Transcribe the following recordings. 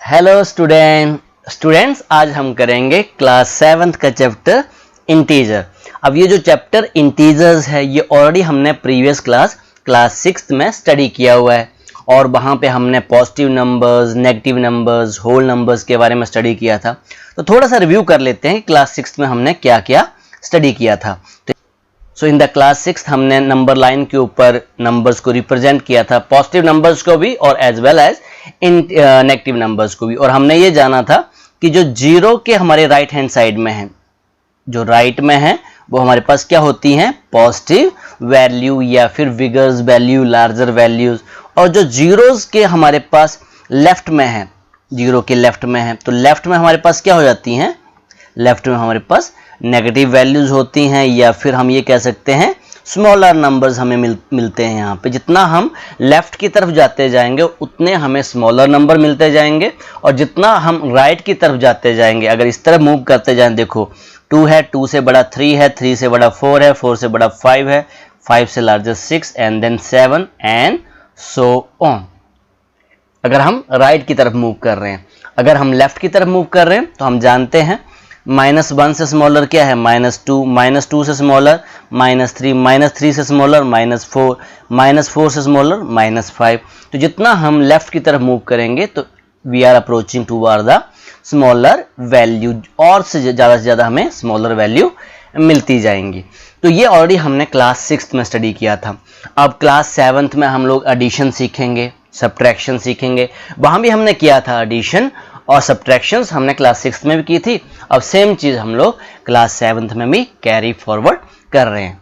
Hello students, आज हम करेंगे क्लास 7th का चैप्टर इंटीजर। अब ये जो चैप्टर इंटीजर्स है ये ऑलरेडी हमने प्रीवियस क्लास 6th में स्टडी किया हुआ है और वहाँ पे हमने positive numbers, negative numbers, whole numbers के बारे में स्टडी किया था। तो थोड़ा सा रिव्यू कर लेते हैं कि क्लास 6th में हमने क्या क्या स्टडी किया था। सो इन द क्लास 6th हमने नंबर लाइन के ऊपर नंबर्स को रिप्रेजेंट किया था, पॉजिटिव नंबर्स को भी और as well as negative numbers को भी। और हमने ये जाना था कि जो जीरो के हमारे राइट हैंड साइड में है, जो राइट में है वो हमारे पास क्या होती हैं, पॉजिटिव वैल्यू या फिर बिगर वैल्यू, लार्जर वैल्यूज। और जो जीरोस के हमारे पास लेफ्ट में है, जीरो के लेफ्ट में है, तो लेफ्ट में हमारे पास क्या हो जाती हैं, लेफ्ट में हमारे पास नेगेटिव वैल्यूज होती हैं या फिर हम ये कह सकते हैं स्मॉलर नंबर्स हमें मिलते हैं। यहाँ पे जितना हम लेफ्ट की तरफ जाते जाएंगे उतने हमें स्मॉलर नंबर मिलते जाएंगे और जितना हम राइट की तरफ जाते जाएंगे, अगर इस तरफ मूव करते जाएं, देखो 2 है, 2 से बड़ा 3 है, 3 से बड़ा 4 है, 4 से बड़ा 5 है, 5 से larger 6 and then 7 and so on. अगर हम राइट की तरफ मूव कर रहे हैं, अगर हम लेफ्ट की तरफ मूव कर रहे हैं तो हम जानते हैं -1 से स्मॉलर क्या है, -2, -2 से स्मॉलर -3, -3 से स्मॉलर -4, -4 से स्मॉलर -5। तो जितना हम लेफ्ट की तरफ मूव करेंगे तो we are approaching toward the smaller value, और से ज़्यादा हमें स्मॉलर वैल्यू मिलती जाएंगी। तो ये ऑलरेडी हमने क्लास 6th में स्टडी किया था। अब क्लास 7th में हम लोग एडिशन सीखेंगे, सब्ट्रैक्शन सीखेंगे। वहाँ भी हमने किया था एडिशन और सब्ट्रैक्शंस हमने क्लास 6th में भी की थी। अब सेम चीज़ हम लोग क्लास 7th में भी कैरी फॉरवर्ड कर रहे हैं।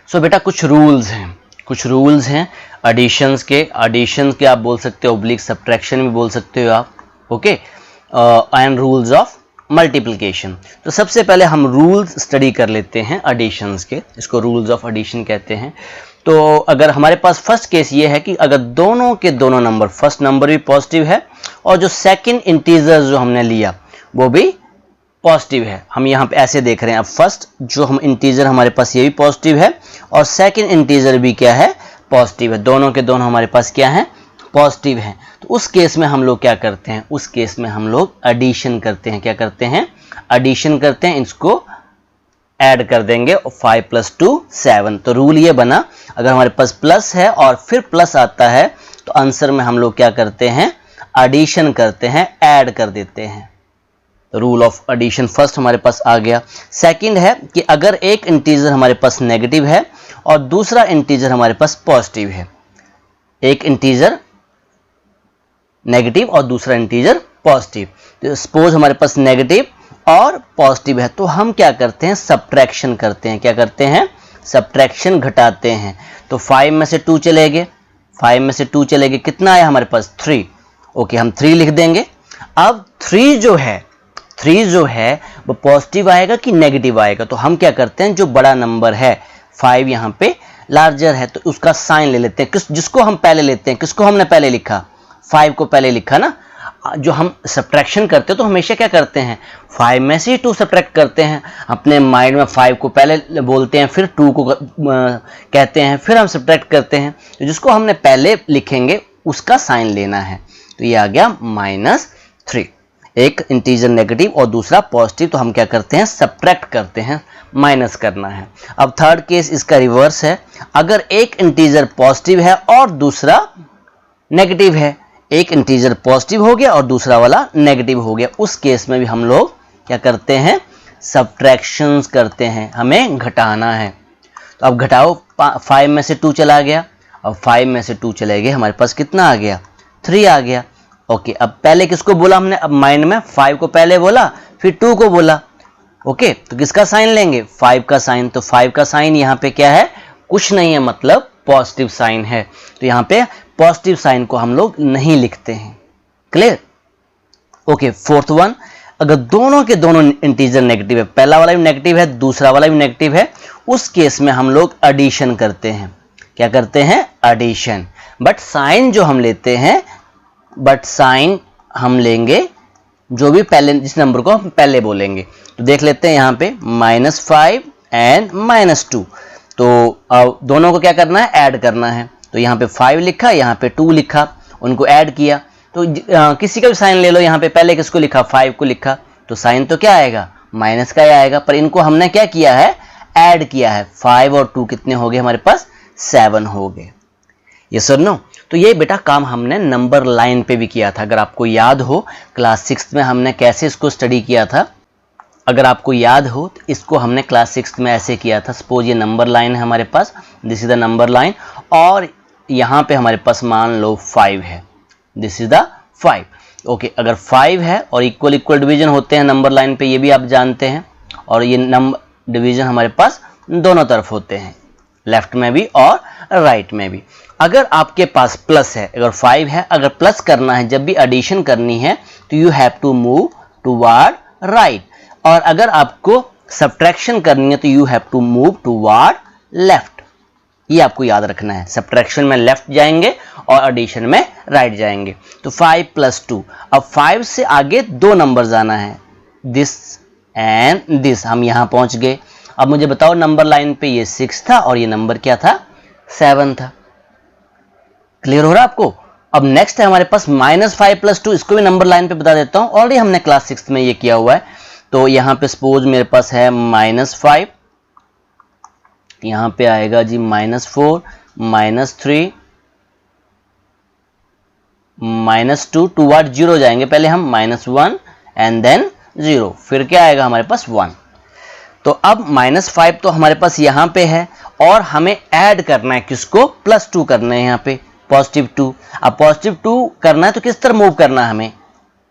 सो बेटा कुछ रूल्स हैं एडिशंस के आप बोल सकते हो, ऑब्लिक सब्ट्रैक्शन भी बोल सकते हो आप, okay, and rules of multiplication. तो सबसे पहले हम रूल्स स्टडी कर लेते हैं एडिशंस के, इसको रूल्स ऑफ एडिशन कहते हैं। तो अगर हमारे पास फर्स्ट केस ये है कि अगर दोनों के दोनों नंबर, फर्स्ट नंबर भी पॉजिटिव है और जो सेकंड इंटीजर जो हमने लिया वो भी पॉजिटिव है, हम यहाँ पे ऐसे देख रहे हैं। अब फर्स्ट जो हम इंटीजर हमारे पास ये भी पॉजिटिव है और सेकंड इंटीजर भी क्या है, पॉजिटिव है, दोनों के दोनों हमारे पास क्या है, पॉजिटिव है। तो उस केस में हम लोग क्या करते हैं, उस केस में हम लोग एडिशन करते हैं। क्या करते हैं, एडिशन करते हैं, इसको ऐड कर देंगे, 5 + 2 7। तो रूल ये बना, अगर हमारे पास प्लस है और फिर प्लस आता है तो आंसर में हम लोग क्या करते हैं, एडिशन करते हैं, ऐड कर देते हैं। तो रूल ऑफ एडिशन फर्स्ट हमारे पास आ गया। सेकंड है कि अगर एक इंटीजर हमारे पास नेगेटिव है और दूसरा इंटीजर हमारे पास पॉजिटिव है, एक इंटीजर नेगेटिव और दूसरा इंटीजर पॉजिटिव, तो सपोज हमारे पास नेगेटिव और पॉजिटिव है, तो हम क्या करते हैं, सब्ट्रैक्शन करते हैं। क्या करते हैं, सब्ट्रैक्शन घटाते हैं। तो 5 में से 2 चले गए, 5 में से 2 चले गए, कितना आया हमारे पास, 3। ओके, हम 3 लिख देंगे। अब 3 जो है वो पॉजिटिव आएगा कि नेगेटिव आएगा, तो हम क्या करते हैं, जो बड़ा नंबर है 5 यहाँ पे लार्जर है तो उसका साइन ले लेते हैं। जिसको हम पहले लेते हैं, किसको हमने पहले लिखा, 5 को पहले लिखा ना। जो हम सब्ट्रैक्शन करते हैं तो हमेशा क्या करते हैं, 5 में से 2 सब्ट्रैक्ट करते हैं, अपने माइंड में 5 को पहले बोलते हैं, फिर 2 को कहते हैं, फिर हम सब्ट्रैक्ट करते हैं। तो जिसको हमने पहले लिखेंगे उसका साइन लेना है। तो ये आ गया -3, एक इंटीजर नेगेटिव और दूसरा पॉजिटिव, तो हम क्या करते हैं, सब्ट्रैक्ट करते हैं, माइनस करना है। अब थर्ड केस इसका रिवर्स है, अगर एक इंटीजर पॉजिटिव है और दूसरा नेगेटिव है, एक इंटीजर पॉजिटिव हो गया और दूसरा वाला नेगेटिव हो गया, उस केस में भी हम लोग क्या करते हैं, सब्ट्रैक्शंस करते हैं, हमें घटाना है। तो अब घटाओ, 5 में से 2 चला गया, अब 5 में से 2 चले गए, हमारे पास कितना आ गया, 3 आ गया। ओके, अब पहले किसको बोला हमने, अब माइंड में 5 को पहले बोला फिर 2 को बोला। ओके, तो किसका साइन लेंगे, 5 का साइन। तो 5 का साइन यहाँ पे क्या है, कुछ नहीं है, मतलब पॉजिटिव साइन है। तो यहाँ पे पॉजिटिव साइन को हम लोग नहीं लिखते हैं। क्लियर। ओके, फोर्थ वन, अगर दोनों के दोनों इंटीजर नेगेटिव है, पहला वाला भी नेगेटिव है दूसरा वाला भी नेगेटिव है, उस केस में हम लोग एडिशन करते हैं। क्या करते हैं, एडिशन। बट साइन जो हम लेते हैं, बट साइन हम लेंगे जो भी पहले, जिस नंबर को हम पहले बोलेंगे। तो देख लेते हैं यहाँ पे -5 एंड -2, तो दोनों को क्या करना है, ऐड करना है। तो यहाँ पे 5 लिखा, यहाँ पे 2 लिखा, उनको ऐड किया तो किसी का भी साइन ले लो, यहाँ पे पहले किसको लिखा, 5 को लिखा, तो साइन तो क्या आएगा, माइनस का ही आएगा, पर इनको हमने क्या किया है, ऐड किया है। 5 और 2 कितने हो गए हमारे पास, 7 हो गए। यस और नो। तो ये बेटा काम हमने नंबर लाइन पे भी किया था। अगर आपको याद हो क्लास 6 में हमने कैसे इसको स्टडी किया था, अगर आपको याद हो तो इसको हमने क्लास 6 में ऐसे किया था। सपोज ये नंबर लाइन है हमारे पास, this is the number line, और यहाँ पे हमारे पास मान लो 5 है, दिस इज द 5। ओके, अगर 5 है और इक्वल इक्वल डिवीजन होते हैं नंबर लाइन पे, ये भी आप जानते हैं, और ये नंबर डिवीजन हमारे पास दोनों तरफ होते हैं, लेफ्ट में भी और राइट में भी। अगर आपके पास प्लस है, अगर 5 है, अगर प्लस करना है, जब भी एडिशन करनी है तो you have to move toward right, और अगर आपको सब्ट्रैक्शन करनी है तो you have to move toward left. ये आपको याद रखना है, सब्ट्रैक्शन में लेफ्ट जाएंगे और एडिशन में राइट जाएंगे। तो 5 + 2, अब 5 से आगे 2 नंबर आना है, दिस एंड दिस, हम यहां पहुंच गए। अब मुझे बताओ नंबर लाइन पे ये 6 था और ये नंबर क्या था, 7 था। क्लियर हो रहा है आपको। अब नेक्स्ट है हमारे पास -5 + 2, इसको भी नंबर लाइन पे बता देता हूं, ऑलरेडी हमने क्लास 6 में ये किया हुआ है। तो यहां पे सपोज मेरे पास है -5, यहां पे आएगा जी -4, -3, -2, टुवर्ड 0 जाएंगे पहले हम, -1 एंड देन 0, फिर क्या आएगा हमारे पास 1। तो अब -5 तो हमारे पास यहां पे है, और हमें ऐड करना है किसको, +2 करना है यहाँ पे, +2। अब +2 करना है तो किस तरह मूव करना है हमें,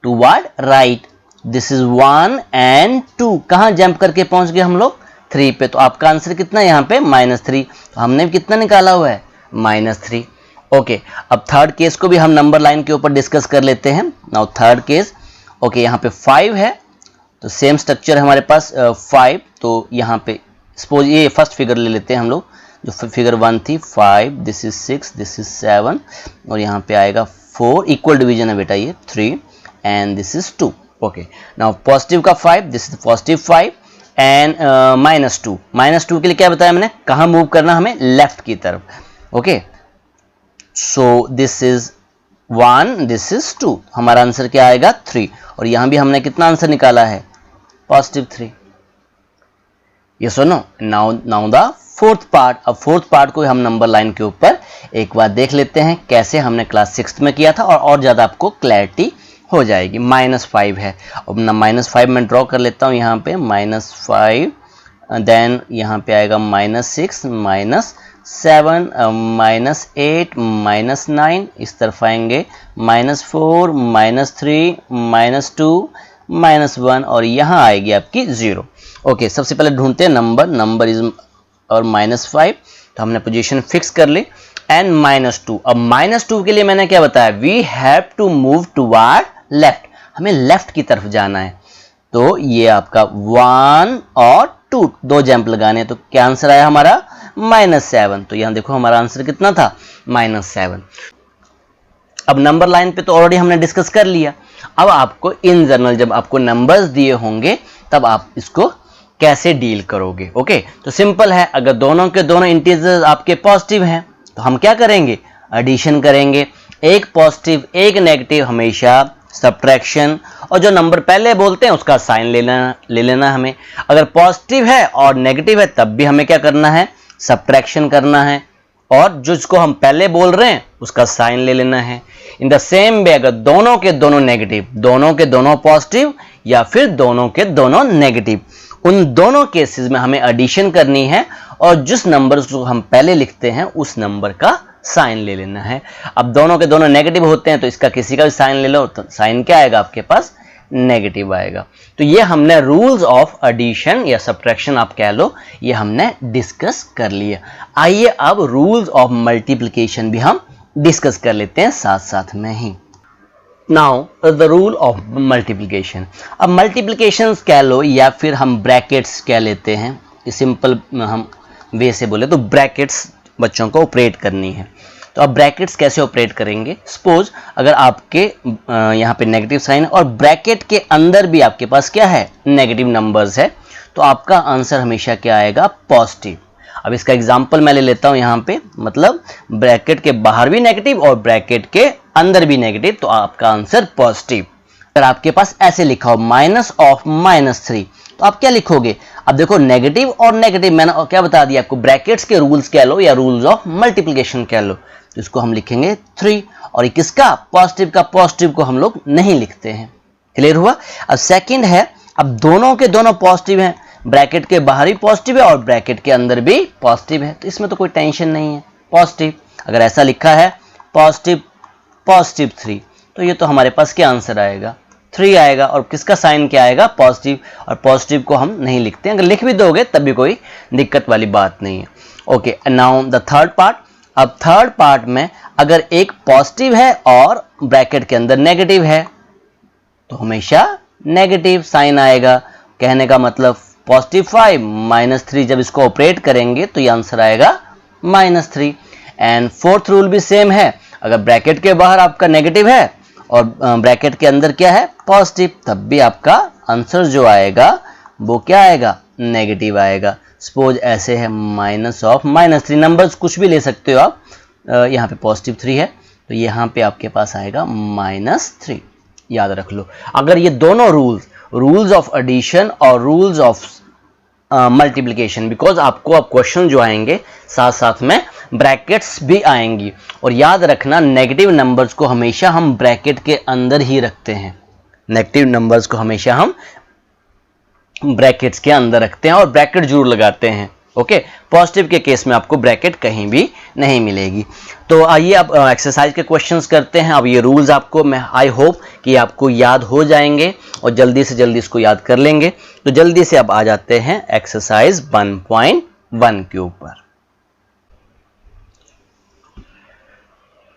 toward right. This is 1 and 2, कहां जंप करके पहुंच गए हम लोग, 3 पे। तो आपका आंसर कितना है यहाँ पे, -3। तो हमने कितना निकाला हुआ है, -3। ओके, अब थर्ड केस को भी हम नंबर लाइन के ऊपर डिस्कस कर लेते हैं। नाउ थर्ड केस, ओके, यहाँ पे 5 है, तो सेम स्ट्रक्चर है हमारे पास 5। तो यहाँ पे सपोज ये फर्स्ट फिगर ले लेते हैं हम लोग, जो फिगर 1 थी, 5, दिस इज 6, दिस इज 7, और यहाँ पे आएगा 4, इक्वल डिवीजन है बेटा ये, 3 and this is 2। Okay, now positive का 5, दिस इज +5 एंड -2 के लिए क्या बताया मैंने, कहाँ मूव करना हमें, लेफ्ट की तरफ। Okay, so this is 1, this is 2, हमारा आंसर क्या आएगा, 3। और यहां भी हमने कितना आंसर निकाला है, +3। यस और no. Now the fourth part. अब फोर्थ पार्ट को हम नंबर लाइन के ऊपर एक बार देख लेते हैं, कैसे हमने क्लास 6 में किया था, और ज्यादा आपको क्लैरिटी हो जाएगी। -5 है, अब -5 मैं ड्रॉ कर लेता हूं यहाँ पे, -5, देन यहाँ पे आएगा -6, -7, -8, -9, इस तरफ आएंगे -4, -3, -2, -1, और यहाँ आएगी आपकी 0। ओके, सबसे पहले ढूंढते हैं नंबर इज और -5, तो हमने पोजीशन फिक्स कर ली, एंड -2। अब -2 के लिए मैंने क्या बताया, we have to move toward left, हमें लेफ्ट की तरफ जाना है। तो ये आपका 1 और 2, 2 जंप लगाने, तो क्या आंसर आया हमारा, -7। तो यहां देखो हमारा आंसर कितना था, -7। अब नंबर लाइन पे तो ऑलरेडी हमने डिस्कस कर लिया। अब आपको इन जनरल जब आपको नंबर्स दिए होंगे तब आप इसको कैसे डील करोगे। ओके, तो सिंपल है, अगर दोनों के दोनों इंटीजर्स आपके पॉजिटिव हैं तो हम क्या करेंगे, एडिशन करेंगे। एक पॉजिटिव एक नेगेटिव हमेशा सब्ट्रैक्शन, और जो नंबर पहले बोलते हैं उसका साइन ले लेना हमें। अगर पॉजिटिव है और नेगेटिव है तब भी हमें क्या करना है, सब्ट्रैक्शन करना है, और जिसको हम पहले बोल रहे हैं उसका साइन ले लेना है। इन द सेम वे, अगर दोनों के दोनों नेगेटिव, दोनों के दोनों पॉजिटिव, या फिर दोनों के दोनों नेगेटिव, उन दोनों केसेस में हमें एडिशन करनी है, और जिस नंबर को हम पहले लिखते हैं उस नंबर का साइन ले लेना है। अब दोनों के दोनों नेगेटिव होते हैं तो इसका किसी का भी साइन ले लो, तो साइन क्या आएगा आपके पास, नेगेटिव आएगा। तो ये हमने रूल्स ऑफ एडिशन या सब्ट्रैक्शन आप कह लो, ये हमने डिस्कस कर लिया। आइए अब रूल्स ऑफ मल्टीप्लिकेशन भी हम डिस्कस कर लेते हैं साथ साथ में ही। Now the rule of multiplication. अब मल्टीप्लिकेशन कह लो या फिर हम ब्रैकेट्स कह लेते हैं, सिंपल हम वे से बोले तो ब्रैकेट्स बच्चों को ऑपरेट करनी है। तो अब ब्रैकेट्स कैसे ऑपरेट करेंगे, सपोज अगर आपके यहाँ पे नेगेटिव साइन और ब्रैकेट के अंदर भी आपके पास क्या है, नेगेटिव नंबर्स है, तो आपका आंसर हमेशा क्या आएगा, पॉजिटिव। अब इसका एग्जाम्पल मैं ले लेता हूं यहाँ पे, मतलब ब्रैकेट के बाहर भी नेगेटिव और ब्रैकेट के अंदर भी नेगेटिव, तो आपका आंसर पॉजिटिव। अगर आपके पास ऐसे लिखा हो माइनस ऑफ -3, तो आप क्या लिखोगे? अब देखो नेगेटिव और नेगेटिव मैंने क्या बता दिया आपको, ब्रैकेट्स के रूल्स कह लो या रूल्स ऑफ मल्टीप्लिकेशन कह लो, तो इसको हम लिखेंगे 3। और ये किसका? पॉजिटिव का। पॉजिटिव को हम लोग नहीं लिखते हैं। क्लियर हुआ? अब सेकंड है, अब दोनों के दोनों पॉजिटिव हैं, ब्रैकेट के बाहर भी पॉजिटिव है और ब्रैकेट के अंदर भी पॉजिटिव है, तो इसमें तो कोई टेंशन नहीं है, पॉजिटिव। अगर ऐसा लिखा है पॉजिटिव पॉजिटिव 3, तो ये तो हमारे पास क्या आंसर आएगा? 3 आएगा। और किसका साइन क्या आएगा? पॉजिटिव। और पॉजिटिव को हम नहीं लिखते हैं, अगर लिख भी दोगे तब भी कोई दिक्कत वाली बात नहीं है। Okay, now the third part. अब थर्ड पार्ट में अगर एक पॉजिटिव है और ब्रैकेट के अंदर नेगेटिव है, तो हमेशा नेगेटिव साइन आएगा। कहने का मतलब पॉजिटिव 5 -3, जब इसको ऑपरेट करेंगे तो ये आंसर आएगा -3। एंड फोर्थ रूल भी सेम है, अगर ब्रैकेट के बाहर आपका नेगेटिव है और ब्रैकेट के अंदर क्या है? पॉजिटिव, तब भी आपका आंसर जो आएगा वो क्या आएगा? नेगेटिव आएगा। सपोज ऐसे है माइनस ऑफ -3, नंबर्स कुछ भी ले सकते हो आप, यहाँ पे पॉजिटिव 3 है तो यहाँ पे आपके पास आएगा -3, याद रख लो। अगर ये दोनों रूल्स ऑफ एडिशन और रूल्स ऑफ मल्टीप्लिकेशन, बिकॉज आपको अब क्वेश्चन जो आएंगे साथ साथ में ब्रैकेट्स भी आएंगी, और याद रखना नेगेटिव नंबर्स को हमेशा हम ब्रैकेट के अंदर ही रखते हैं। नेगेटिव नंबर्स को हमेशा हम ब्रैकेट्स के अंदर रखते हैं और ब्रैकेट जरूर लगाते हैं। ओके, पॉजिटिव के केस में आपको ब्रैकेट कहीं भी नहीं मिलेगी। तो आइए अब एक्सरसाइज के क्वेश्चंस करते हैं। अब ये रूल्स आपको, मैं आई होप कि आपको याद हो जाएंगे और जल्दी से जल्दी इसको याद कर लेंगे। तो जल्दी से अब आ जाते हैं एक्सरसाइज 1.1 के ऊपर।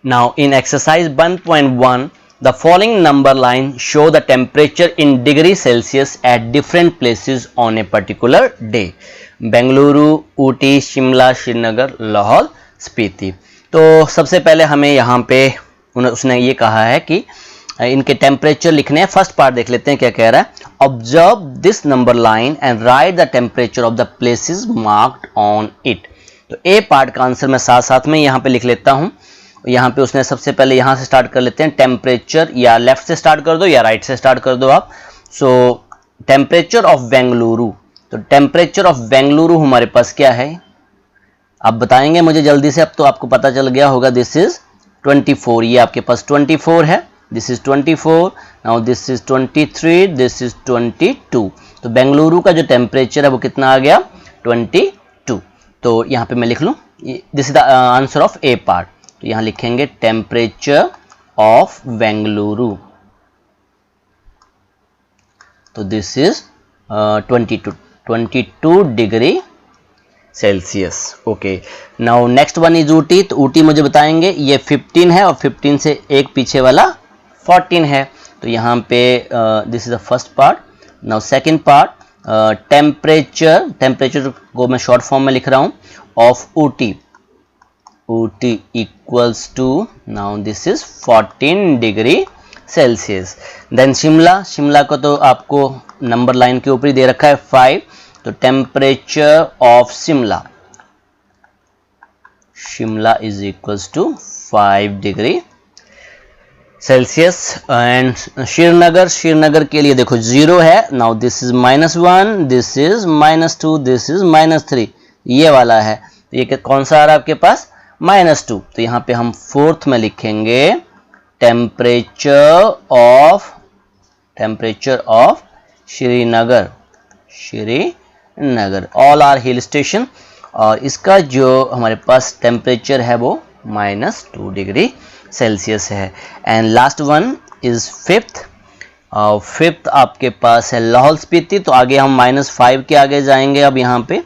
Now in exercise 1.1, the following number line show the temperature in degree Celsius at different places on a particular day. Bengaluru, Ooty, Shimla, Srinagar, Lahaul, Spiti. तो सबसे पहले हमें यहाँ पे उसने ये कहा है कि इनके टेम्परेचर लिखने हैं। फर्स्ट पार्ट देख लेते हैं क्या कह रहा है। Observe this number line and right the temperature of the places marked on it. तो ए पार्ट का आंसर मैं साथ साथ में यहाँ पे लिख लेता हूँ। यहाँ पे उसने सबसे पहले यहाँ से स्टार्ट कर लेते हैं, टेम्परेचर, या लेफ्ट से स्टार्ट कर दो या राइट से स्टार्ट कर दो आप। सो टेम्परेचर ऑफ बेंगलुरु, तो टेम्परेचर ऑफ बेंगलुरु हमारे पास क्या है आप बताएंगे मुझे जल्दी से। अब तो आपको पता चल गया होगा, दिस इज 24, ये आपके पास 24 है, this is 24, now this is 23, this is 22। तो बेंगलुरु का जो टेम्परेचर है वो कितना आ गया? 22। तो यहाँ पे मैं लिख लूँ, this is the answer of A part. तो यहाँ लिखेंगे टेम्परेचर ऑफ बेंगलुरु, तो this is 22 degree Celsius. Okay, now next one is Ooty. तो ऊटी मुझे बताएंगे, ये 15 है और 15 से एक पीछे वाला 14 है। तो यहाँ पे this is the first part. Now second part, temperature को मैं शॉर्ट फॉर्म में लिख रहा हूँ, of Ooty, Ooty equals to, now this is 14 degree Celsius. Then Shimla, Shimla को तो आपको नंबर लाइन के ऊपर ही दे रखा है 5। तो temperature of Shimla, Shimla is equals to 5 degree Celsius. And Srinagar, Srinagar के लिए देखो 0 है, now this is -1, this is -2, this is -3, ये वाला है। तो ये कौन सा आ रहा है आपके पास? -2। तो यहाँ पे हम फोर्थ में लिखेंगे temperature of Srinagar, Srinagar, all are hill station, और इसका जो हमारे पास टेम्परेचर है वो -2 डिग्री सेल्सियस है। And last one is fifth, fifth आपके पास है लाहौल स्पीति। तो आगे हम -5 के आगे जाएंगे, अब यहाँ पे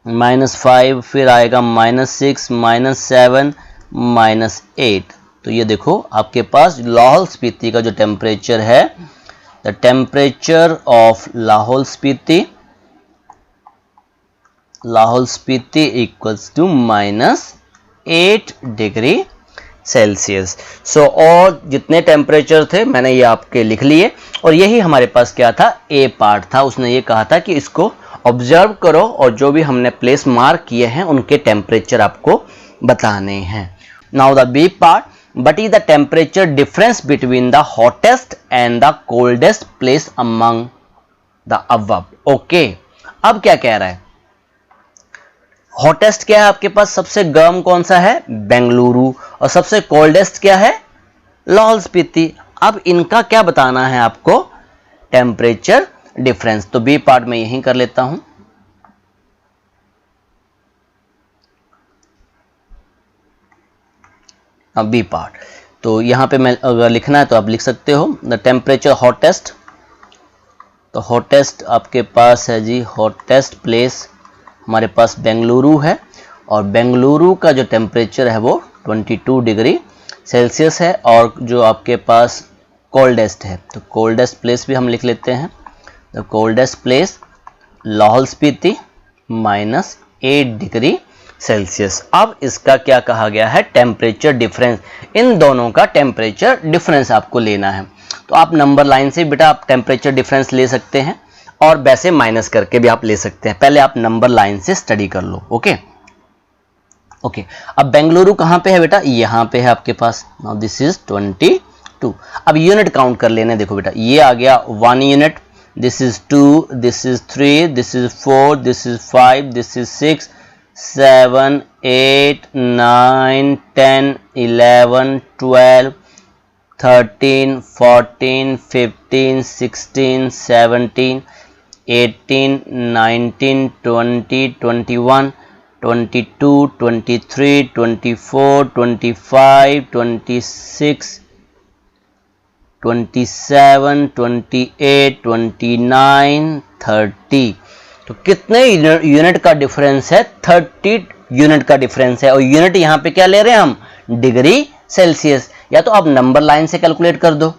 -5, फिर आएगा -6, -7, -8। तो ये देखो आपके पास लाहौल स्पीति का जो टेम्परेचर है, the temperature of Lahaul Spiti, Lahaul Spiti equals to -8 degree Celsius. So और जितने टेम्परेचर थे मैंने ये आपके लिख लिए, और यही हमारे पास क्या था? ए पार्ट था। उसने ये कहा था कि इसको ऑब्जर्व करो और जो भी हमने प्लेस मार्क किए हैं उनके टेम्परेचर आपको बताने हैं। Now the B part, what is the temperature difference between the hottest and the coldest place among the above? Okay, अब क्या कह रहा है, हॉटेस्ट क्या है आपके पास, सबसे गर्म कौन सा है, बेंगलुरु, और सबसे कोल्डेस्ट क्या है, लाहौल स्पीति। अब इनका क्या बताना है आपको, टेम्परेचर डिफरेंस। तो बी पार्ट में यही कर लेता हूं। अब बी पार्ट, तो यहां पे मैं अगर लिखना है तो आप लिख सकते हो द टेम्परेचर हॉटेस्ट। तो हॉटेस्ट आपके पास है जी, हॉटेस्ट प्लेस हमारे पास बेंगलुरु है, और बेंगलुरु का जो टेम्परेचर है वो 22 डिग्री सेल्सियस है। और जो आपके पास कोल्डेस्ट है, तो कोल्डेस्ट प्लेस भी हम लिख लेते हैं, the coldest place Lahaul Spiti -8 degree Celsius. अब इसका क्या कहा गया है, टेम्परेचर डिफरेंस। इन दोनों का टेम्परेचर डिफरेंस आपको लेना है। तो आप नंबर लाइन से बेटा आप टेम्परेचर डिफरेंस ले सकते हैं, और वैसे माइनस करके भी आप ले सकते हैं। पहले आप नंबर लाइन से स्टडी कर लो। ओके ओके, अब बेंगलुरु कहाँ पे है बेटा, यहाँ पे है आपके पास। Now this is 22। अब यूनिट काउंट कर लेने, देखो बेटा ये आ गया 1 unit, this is 2, this is 3, this is 4, this is 5, this is 6, 7, 8, 9, 10, 11, 12, 13, 14, 15, 16, 17, 18, 19, 20, 21, 22, 23, 24, 25, 26, 27, 28, 29, 30। तो कितने यूनिट का डिफरेंस है, 30 यूनिट का डिफरेंस है। और यूनिट यहाँ पे क्या ले रहे हैं हम, डिग्री सेल्सियस। या तो आप नंबर लाइन से कैलकुलेट कर दो।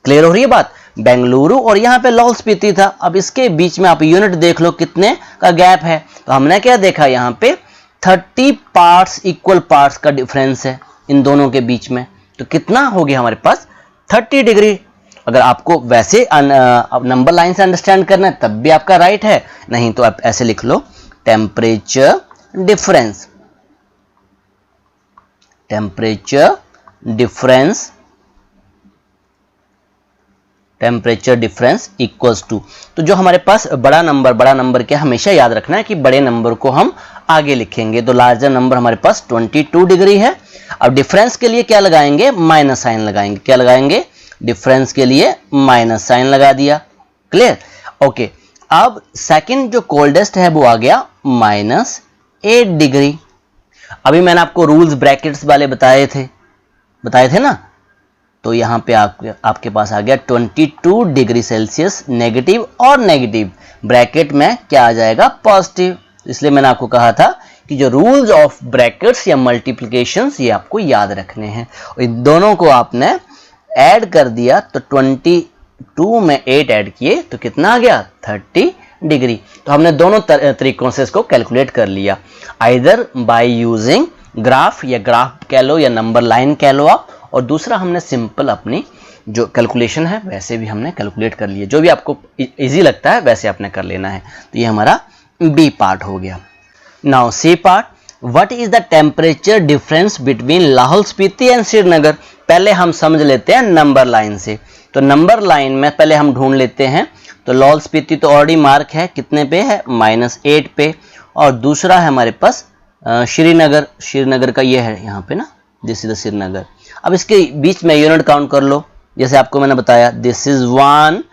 क्लियर हो रही है बात, बेंगलुरु और यहाँ पे लाहौल स्पीति था, अब इसके बीच में आप यूनिट देख लो कितने का गैप है। तो हमने क्या देखा, यहाँ पे 30 पार्ट्स, इक्वल पार्ट्स का डिफरेंस है इन दोनों के बीच में। तो कितना हो गया हमारे पास, 30 डिग्री। अगर आपको वैसे नंबर लाइन से अंडरस्टैंड करना है तब भी आपका राइट है, नहीं तो आप ऐसे लिख लो, temperature difference, temperature difference, temperature difference equals to. तो जो हमारे पास बड़ा नंबर क्या हमेशा याद रखना है कि बड़े नंबर को हम आगे लिखेंगे। तो लार्जर नंबर हमारे पास 22 डिग्री है। अब डिफरेंस के लिए क्या लगाएंगे, माइनस साइन लगाएंगे। क्या लगाएंगे, डिफरेंस के लिए माइनस साइन लगा दिया। Clear, okay. अब सेकंड जो कोल्डेस्ट है वो आ गया -8 डिग्री। अभी मैंने आपको रूल्स ब्रैकेट्स वाले बताए थे ना। तो यहाँ पे आपके पास आ गया 22 डिग्री सेल्सियस नेगेटिव, और नेगेटिव ब्रैकेट में क्या आ जाएगा, पॉजिटिव। इसलिए मैंने आपको कहा था कि जो रूल्स ऑफ ब्रैकेट्स या मल्टीप्लिकेशंस ये आपको याद रखने हैं। और इन दोनों को आपने ऐड कर दिया तो 22 में 8 ऐड किए तो कितना आ गया, 30 डिग्री। तो हमने दोनों तरीकों से इसको कैलकुलेट कर लिया, आइदर बाय यूजिंग ग्राफ, या ग्राफ कह लो या नंबर लाइन कह लो आप, और दूसरा हमने सिंपल अपनी जो कैलकुलेशन है वैसे भी हमने कैलकुलेट कर लिया। जो भी आपको इजी लगता है वैसे आपने कर लेना है। तो ये हमारा बी पार्ट हो गया। Now C part, what is the temperature difference between Lahaul Spiti and Srinagar. पहले हम समझ लेते हैं नंबर लाइन से। तो नंबर लाइन में पहले हम ढूंढ लेते हैं। तो लाहौल स्पीति तो ऑलरेडी मार्क है, कितने पे है, -8 पे। और दूसरा है हमारे पास श्रीनगर का ये है यहाँ पे ना, दिस इज द श्रीनगर। अब इसके बीच में यूनिट काउंट कर लो, जैसे आपको मैंने बताया, this is 1,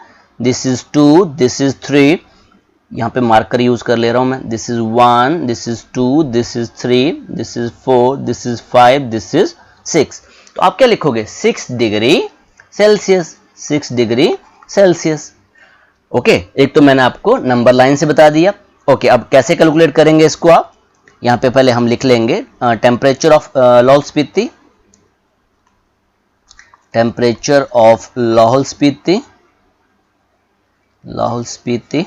this is 2, this is 3। यहाँ पे मार्कर यूज कर ले रहा हूं मैं, this is 1, this is 2, this is 3, this is 4, this is 5, this is 6। तो आप क्या लिखोगे, 6 degree Celsius, 6 degree Celsius. Okay, एक तो मैंने आपको नंबर लाइन से बता दिया। ओके, अब कैसे कैलकुलेट करेंगे इसको आप, यहाँ पे पहले हम लिख लेंगे temperature of Lahaul Spiti, temperature of Lahaul Spiti, Lahaul Spiti.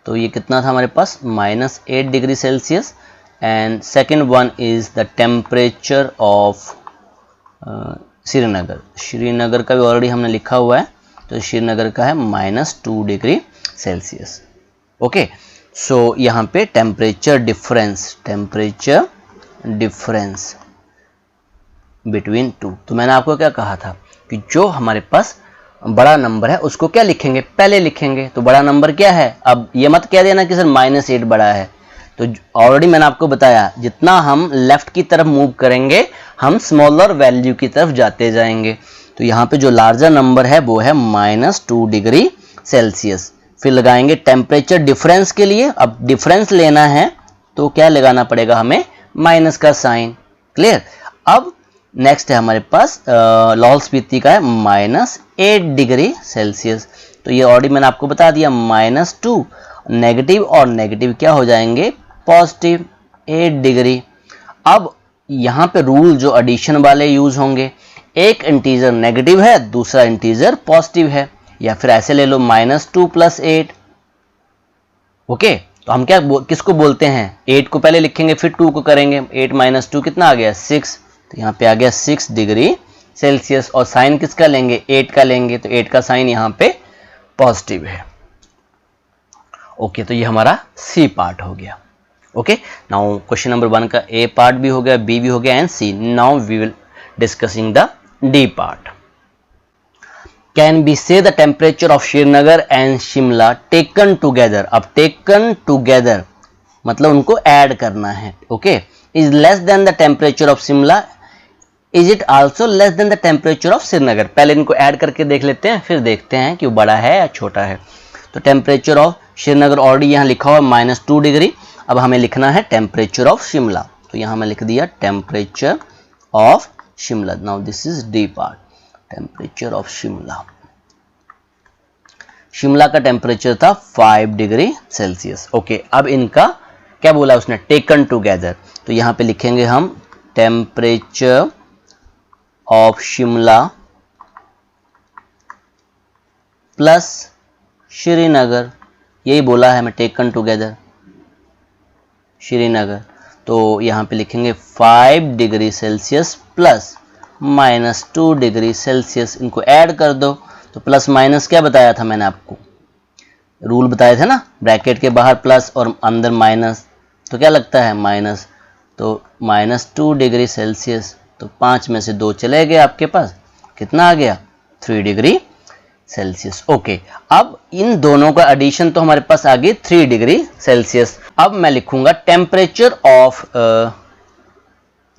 तो ये कितना था हमारे पास, -8 degree Celsius. And second one is the temperature of Srinagar. Srinagar का भी ऑलरेडी हमने लिखा हुआ है, तो श्रीनगर का है -2 डिग्री सेल्सियस। ओके, सो यहाँ पे टेम्परेचर डिफरेंस बिटवीन टू। तो मैंने आपको क्या कहा था कि जो हमारे पास बड़ा नंबर है उसको क्या लिखेंगे, पहले लिखेंगे। तो बड़ा नंबर क्या है, अब ये मत कह देना कि सर -8 बड़ा है। तो ऑलरेडी मैंने आपको बताया जितना हम लेफ्ट की तरफ मूव करेंगे हम स्मॉलर वैल्यू की तरफ जाते जाएंगे। तो यहाँ पे जो लार्जर नंबर है वो है -2 डिग्री सेल्सियस। फिर लगाएंगे टेम्परेचर डिफरेंस के लिए। अब डिफरेंस लेना है तो क्या लगाना पड़ेगा हमें, माइनस का साइन। क्लियर। अब नेक्स्ट है हमारे पास लाहौल स्पीति का है -8 डिग्री सेल्सियस। तो ये ऑलरेडी मैंने आपको बता दिया -2 नेगेटिव और नेगेटिव क्या हो जाएंगे, पॉजिटिव 8 डिग्री। अब यहाँ पे रूल जो एडिशन वाले यूज होंगे, एक इंटीजर नेगेटिव है दूसरा इंटीजर पॉजिटिव है, या फिर ऐसे ले लो -2 + 8। ओके, तो हम क्या किसको बोलते हैं, 8 को पहले लिखेंगे फिर 2 को करेंगे। 8 - 2 कितना आ गया, 6। तो यहाँ पे आ गया 6 डिग्री सेल्सियस। और साइन किसका लेंगे, 8 का लेंगे। तो 8 का साइन यहाँ पे पॉजिटिव है। ओके, तो ये हमारा सी पार्ट हो गया। ओके, नाउ क्वेश्चन नंबर 1 का ए पार्ट भी हो गया, बी भी हो गया and C. Now we will discussing the D part. Can be say the temperature of Srinagar and Shimla taken together. अब टेकन टुगेदर मतलब उनको ऐड करना है। Okay, is less than the temperature of Shimla, is it also less than the temperature of Srinagar. पहले इनको add करके देख लेते हैं फिर देखते हैं कि वो बड़ा है या छोटा है। तो टेम्परेचर ऑफ श्रीनगर ऑलरेडी यहाँ लिखा हुआ है -2 डिग्री। अब हमें लिखना है टेम्परेचर ऑफ शिमला। तो यहाँ मैं लिख दिया temperature of Shimla. Now this is D part, temperature of Shimla. Shimla का टेम्परेचर था 5 डिग्री सेल्सियस। ओके, अब इनका क्या बोला उसने, टेकन टुगेदर। तो यहाँ पे लिखेंगे हम temperature of Shimla plus Srinagar, यही बोला है मैं, टेकन टुगेदर श्रीनगर। तो यहाँ पे लिखेंगे 5 degree Celsius plus -2 degree Celsius. इनको ऐड कर दो। तो प्लस माइनस क्या बताया था मैंने आपको, रूल बताए थे ना, ब्रैकेट के बाहर प्लस और अंदर माइनस, तो क्या लगता है माइनस। तो -2 डिग्री सेल्सियस, तो 5 में से 2 चले गए आपके पास, कितना आ गया, 3 डिग्री सेल्सियस। ओके, अब इन दोनों का एडिशन तो हमारे पास आ गई 3 डिग्री सेल्सियस। अब मैं लिखूंगा टेम्परेचर ऑफ,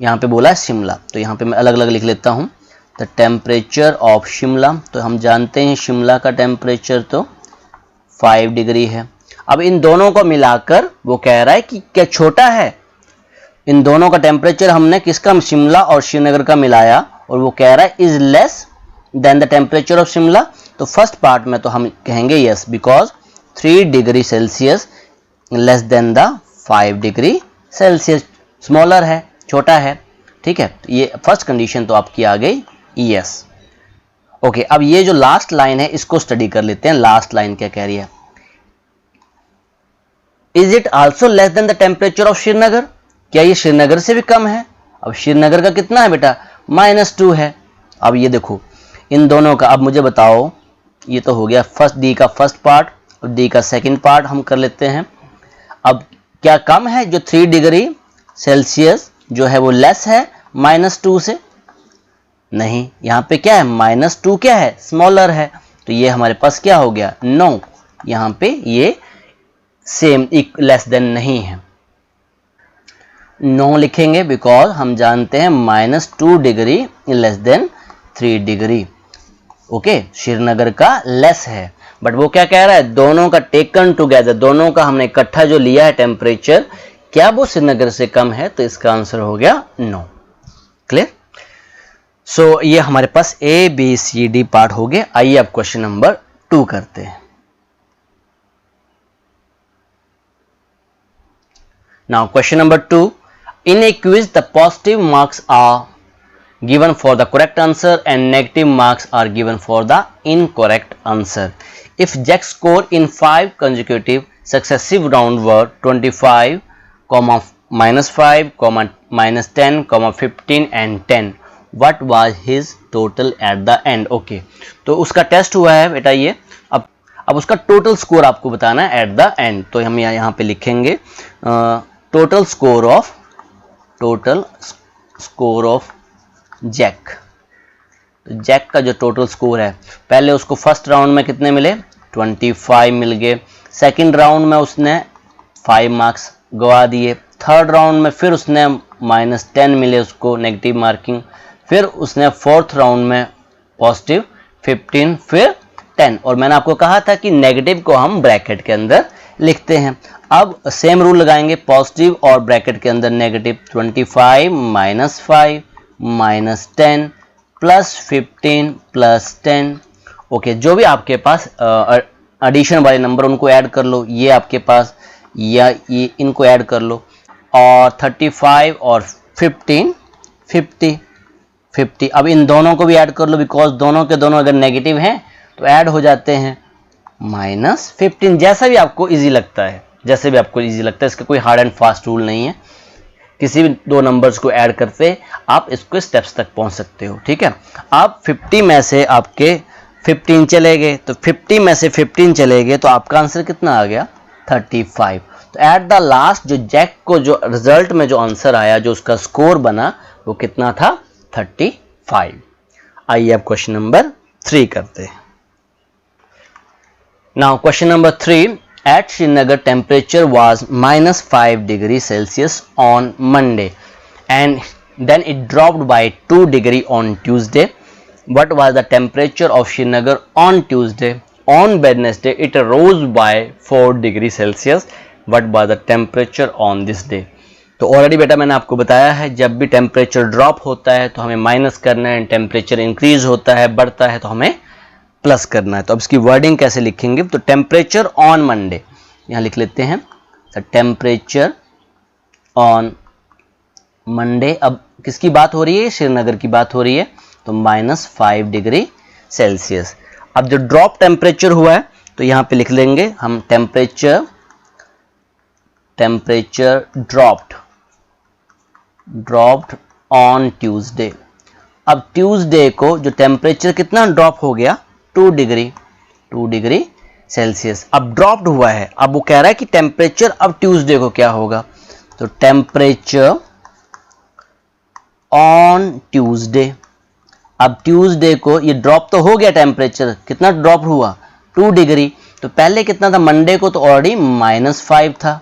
यहाँ पे बोला है शिमला, तो यहाँ पे मैं अलग अलग लिख लेता हूँ। द टेम्परेचर ऑफ शिमला, तो हम जानते हैं शिमला का टेम्परेचर तो 5 डिग्री है। अब इन दोनों को मिलाकर वो कह रहा है कि क्या छोटा है। इन दोनों का टेम्परेचर हमने किसका, शिमला और श्रीनगर का मिलाया, और वो कह रहा है is less than the temperature of Shimla. तो फर्स्ट पार्ट में तो हम कहेंगे yes, because 3 degree Celsius less than the 5 degree Celsius, smaller है, छोटा है। ठीक है, तो ये फर्स्ट कंडीशन तो आपकी आ गई यस। ओके, अब ये जो लास्ट लाइन है इसको स्टडी कर लेते हैं। लास्ट लाइन क्या कह रही है, is it also less than the temperature of Srinagar, क्या ये श्रीनगर से भी कम है। अब श्रीनगर का कितना है बेटा, -2 है। अब ये देखो इन दोनों का, अब मुझे बताओ, ये तो हो गया फर्स्ट डी का फर्स्ट पार्ट, और डी का सेकंड पार्ट हम कर लेते हैं। अब क्या कम है, जो 3 डिग्री सेल्सियस जो है वो लेस है -2 से, नहीं, यहाँ पे क्या है, -2 क्या है, स्मॉलर है। तो ये हमारे पास क्या हो गया, नो, यहाँ पे ये सेम लेस देन नहीं है, नो लिखेंगे, बिकॉज हम जानते हैं -2 degree less than 3 degree. Okay, Srinagar का लेस है, बट वो क्या कह रहा है, दोनों का टेकन टुगेदर, दोनों का हमने इकट्ठा जो लिया है टेम्परेचर, क्या वो श्रीनगर से कम है। तो इसका आंसर हो गया नो। क्लियर। सो ये हमारे पास A B C D part हो गए। आइए अब क्वेश्चन नंबर 2 करते हैं। Now question number 2, in a quiz the positive marks are given for the correct answer and negative marks are given for the incorrect answer. If Jack's score in 5 consecutive successive rounds were 25, -5, -10, -15 and 10, what was his total at the end? Okay, तो उसका test हुआ है बेटा ये। अब उसका total score आपको बताना है एट द एंड। तो हम यहाँ पे लिखेंगे टोटल स्कोर ऑफ जैक। तो जैक का जो टोटल स्कोर है, पहले उसको फर्स्ट राउंड में कितने मिले, 25 मिल गए। सेकंड राउंड में उसने 5 मार्क्स गवा दिए। थर्ड राउंड में फिर उसने -10 मिले उसको, नेगेटिव मार्किंग। फिर उसने फोर्थ राउंड में पॉजिटिव 15, फिर 10। और मैंने आपको कहा था कि नेगेटिव को हम ब्रैकेट के अंदर लिखते हैं। अब सेम रूल लगाएंगे, पॉजिटिव और ब्रैकेट के अंदर नेगेटिव। 25 -5 -10 +15 +10। ओके, जो भी आपके पास एडिशन वाले नंबर उनको ऐड कर लो, ये आपके पास या ये इनको ऐड कर लो। और 35 और 15 50। अब इन दोनों को भी ऐड कर लो, बिकॉज दोनों के दोनों अगर नेगेटिव हैं तो ऐड हो जाते हैं -15। जैसा भी आपको इजी लगता है, जैसे भी आपको इजी लगता है, इसका कोई हार्ड एंड फास्ट रूल नहीं है। किसी भी दो नंबर्स को ऐड करते आप इसको स्टेप्स तक पहुंच सकते हो। ठीक है, आप 50 में से आपके 15 चले गए, तो 50 में से 15 चले गए तो आपका आंसर कितना आ गया, 35। तो एट द लास्ट जो जैक को जो रिजल्ट में जो आंसर आया, जो उसका स्कोर बना, वो कितना था, 35। आइए अब क्वेश्चन नंबर 3 करते हैं। Now question number 3, at Srinagar temperature was -5 degrees Celsius on Monday and then it dropped by 2 degrees on Tuesday. What was the temperature of Srinagar on Tuesday? On Wednesday it rose by 4 degrees Celsius. What was the temperature on this day? तो already बेटा मैंने आपको बताया है, जब भी temperature drop होता है तो हमें माइनस करना है, टेम्परेचर इंक्रीज होता है, बढ़ता है तो हमें प्लस करना है। तो अब इसकी वर्डिंग कैसे लिखेंगे, तो टेम्परेचर ऑन मंडे यहाँ लिख लेते हैं, टेम्परेचर ऑन मंडे। अब किसकी बात हो रही है, श्रीनगर की बात हो रही है, तो -5 डिग्री सेल्सियस। अब जो ड्रॉप टेम्परेचर हुआ है तो यहाँ पे लिख लेंगे हम टेम्परेचर ड्रॉप्ड ऑन ट्यूसडे। अब ट्यूसडे को जो टेम्परेचर कितना ड्रॉप हो गया, 2 डिग्री सेल्सियस। अब ड्रॉप्ड हुआ है, अब वो कह रहा है कि टेम्परेचर अब ट्यूसडे को क्या होगा, तो टेम्परेचर ऑन ट्यूसडे। अब ट्यूसडे को ये ड्रॉप तो हो गया, टेम्परेचर कितना ड्रॉप हुआ, 2 डिग्री। तो पहले कितना था, मंडे को तो ऑलरेडी -5 था।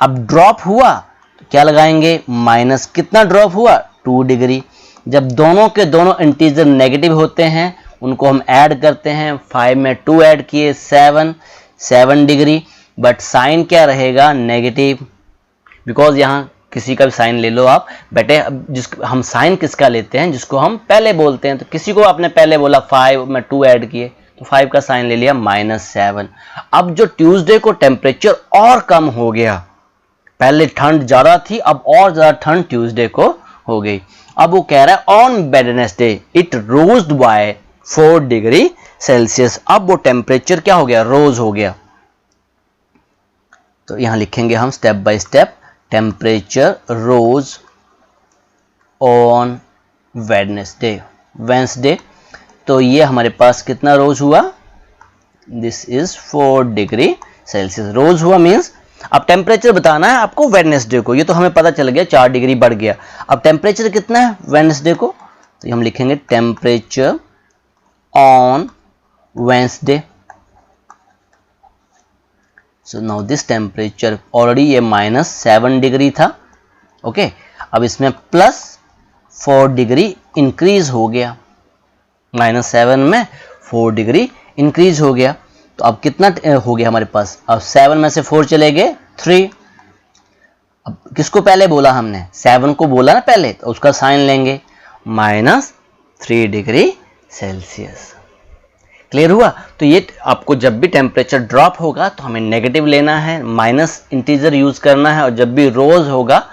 अब ड्रॉप हुआ तो क्या लगाएंगे, माइनस कितना ड्रॉप हुआ, 2 डिग्री। जब दोनों के दोनों इंटीजर नेगेटिव होते हैं उनको हम ऐड करते हैं, 5 में 2 ऐड किए 7 डिग्री, बट साइन क्या रहेगा, नेगेटिव। बिकॉज यहाँ किसी का भी साइन ले लो आप बेटे, हम साइन किसका लेते हैं, जिसको हम पहले बोलते हैं। तो किसी को आपने पहले बोला 5 में 2 ऐड किए तो 5 का साइन ले लिया -7। अब जो ट्यूसडे को टेम्परेचर और कम हो गया, पहले ठंड ज़्यादा थी, अब और ज़्यादा ठंड ट्यूसडे को हो गई। अब वो कह रहा है on Wednesday it rosed by 4 degree Celsius. अब वो टेम्परेचर क्या हो गया, रोज हो गया। तो यहां लिखेंगे हम step by step, temperature rose on Wednesday. तो ये हमारे पास कितना रोज हुआ, this is 4 degree Celsius. Rose हुआ मीन्स अब टेम्परेचर बताना है आपको वेडनेसडे को, ये तो हमें पता चल गया 4 डिग्री बढ़ गया। अब टेम्परेचर कितना है वेडनेसडे को, तो हम लिखेंगे temperature on Wednesday. So now this temperature already ये -7 डिग्री था, ओके। अब इसमें +4 डिग्री इंक्रीज हो गया, -7 में 4 डिग्री इंक्रीज हो गया। तो अब कितना हो गया हमारे पास, अब 7 में से 4 चले गए 3। अब किसको पहले बोला हमने, 7 को बोला ना पहले, तो उसका साइन लेंगे -3 डिग्री सेल्सियस। क्लियर हुआ। तो ये आपको जब भी टेम्परेचर ड्रॉप होगा तो हमें नेगेटिव लेना है, माइनस इंटीजर यूज करना है, और जब भी रोज होगा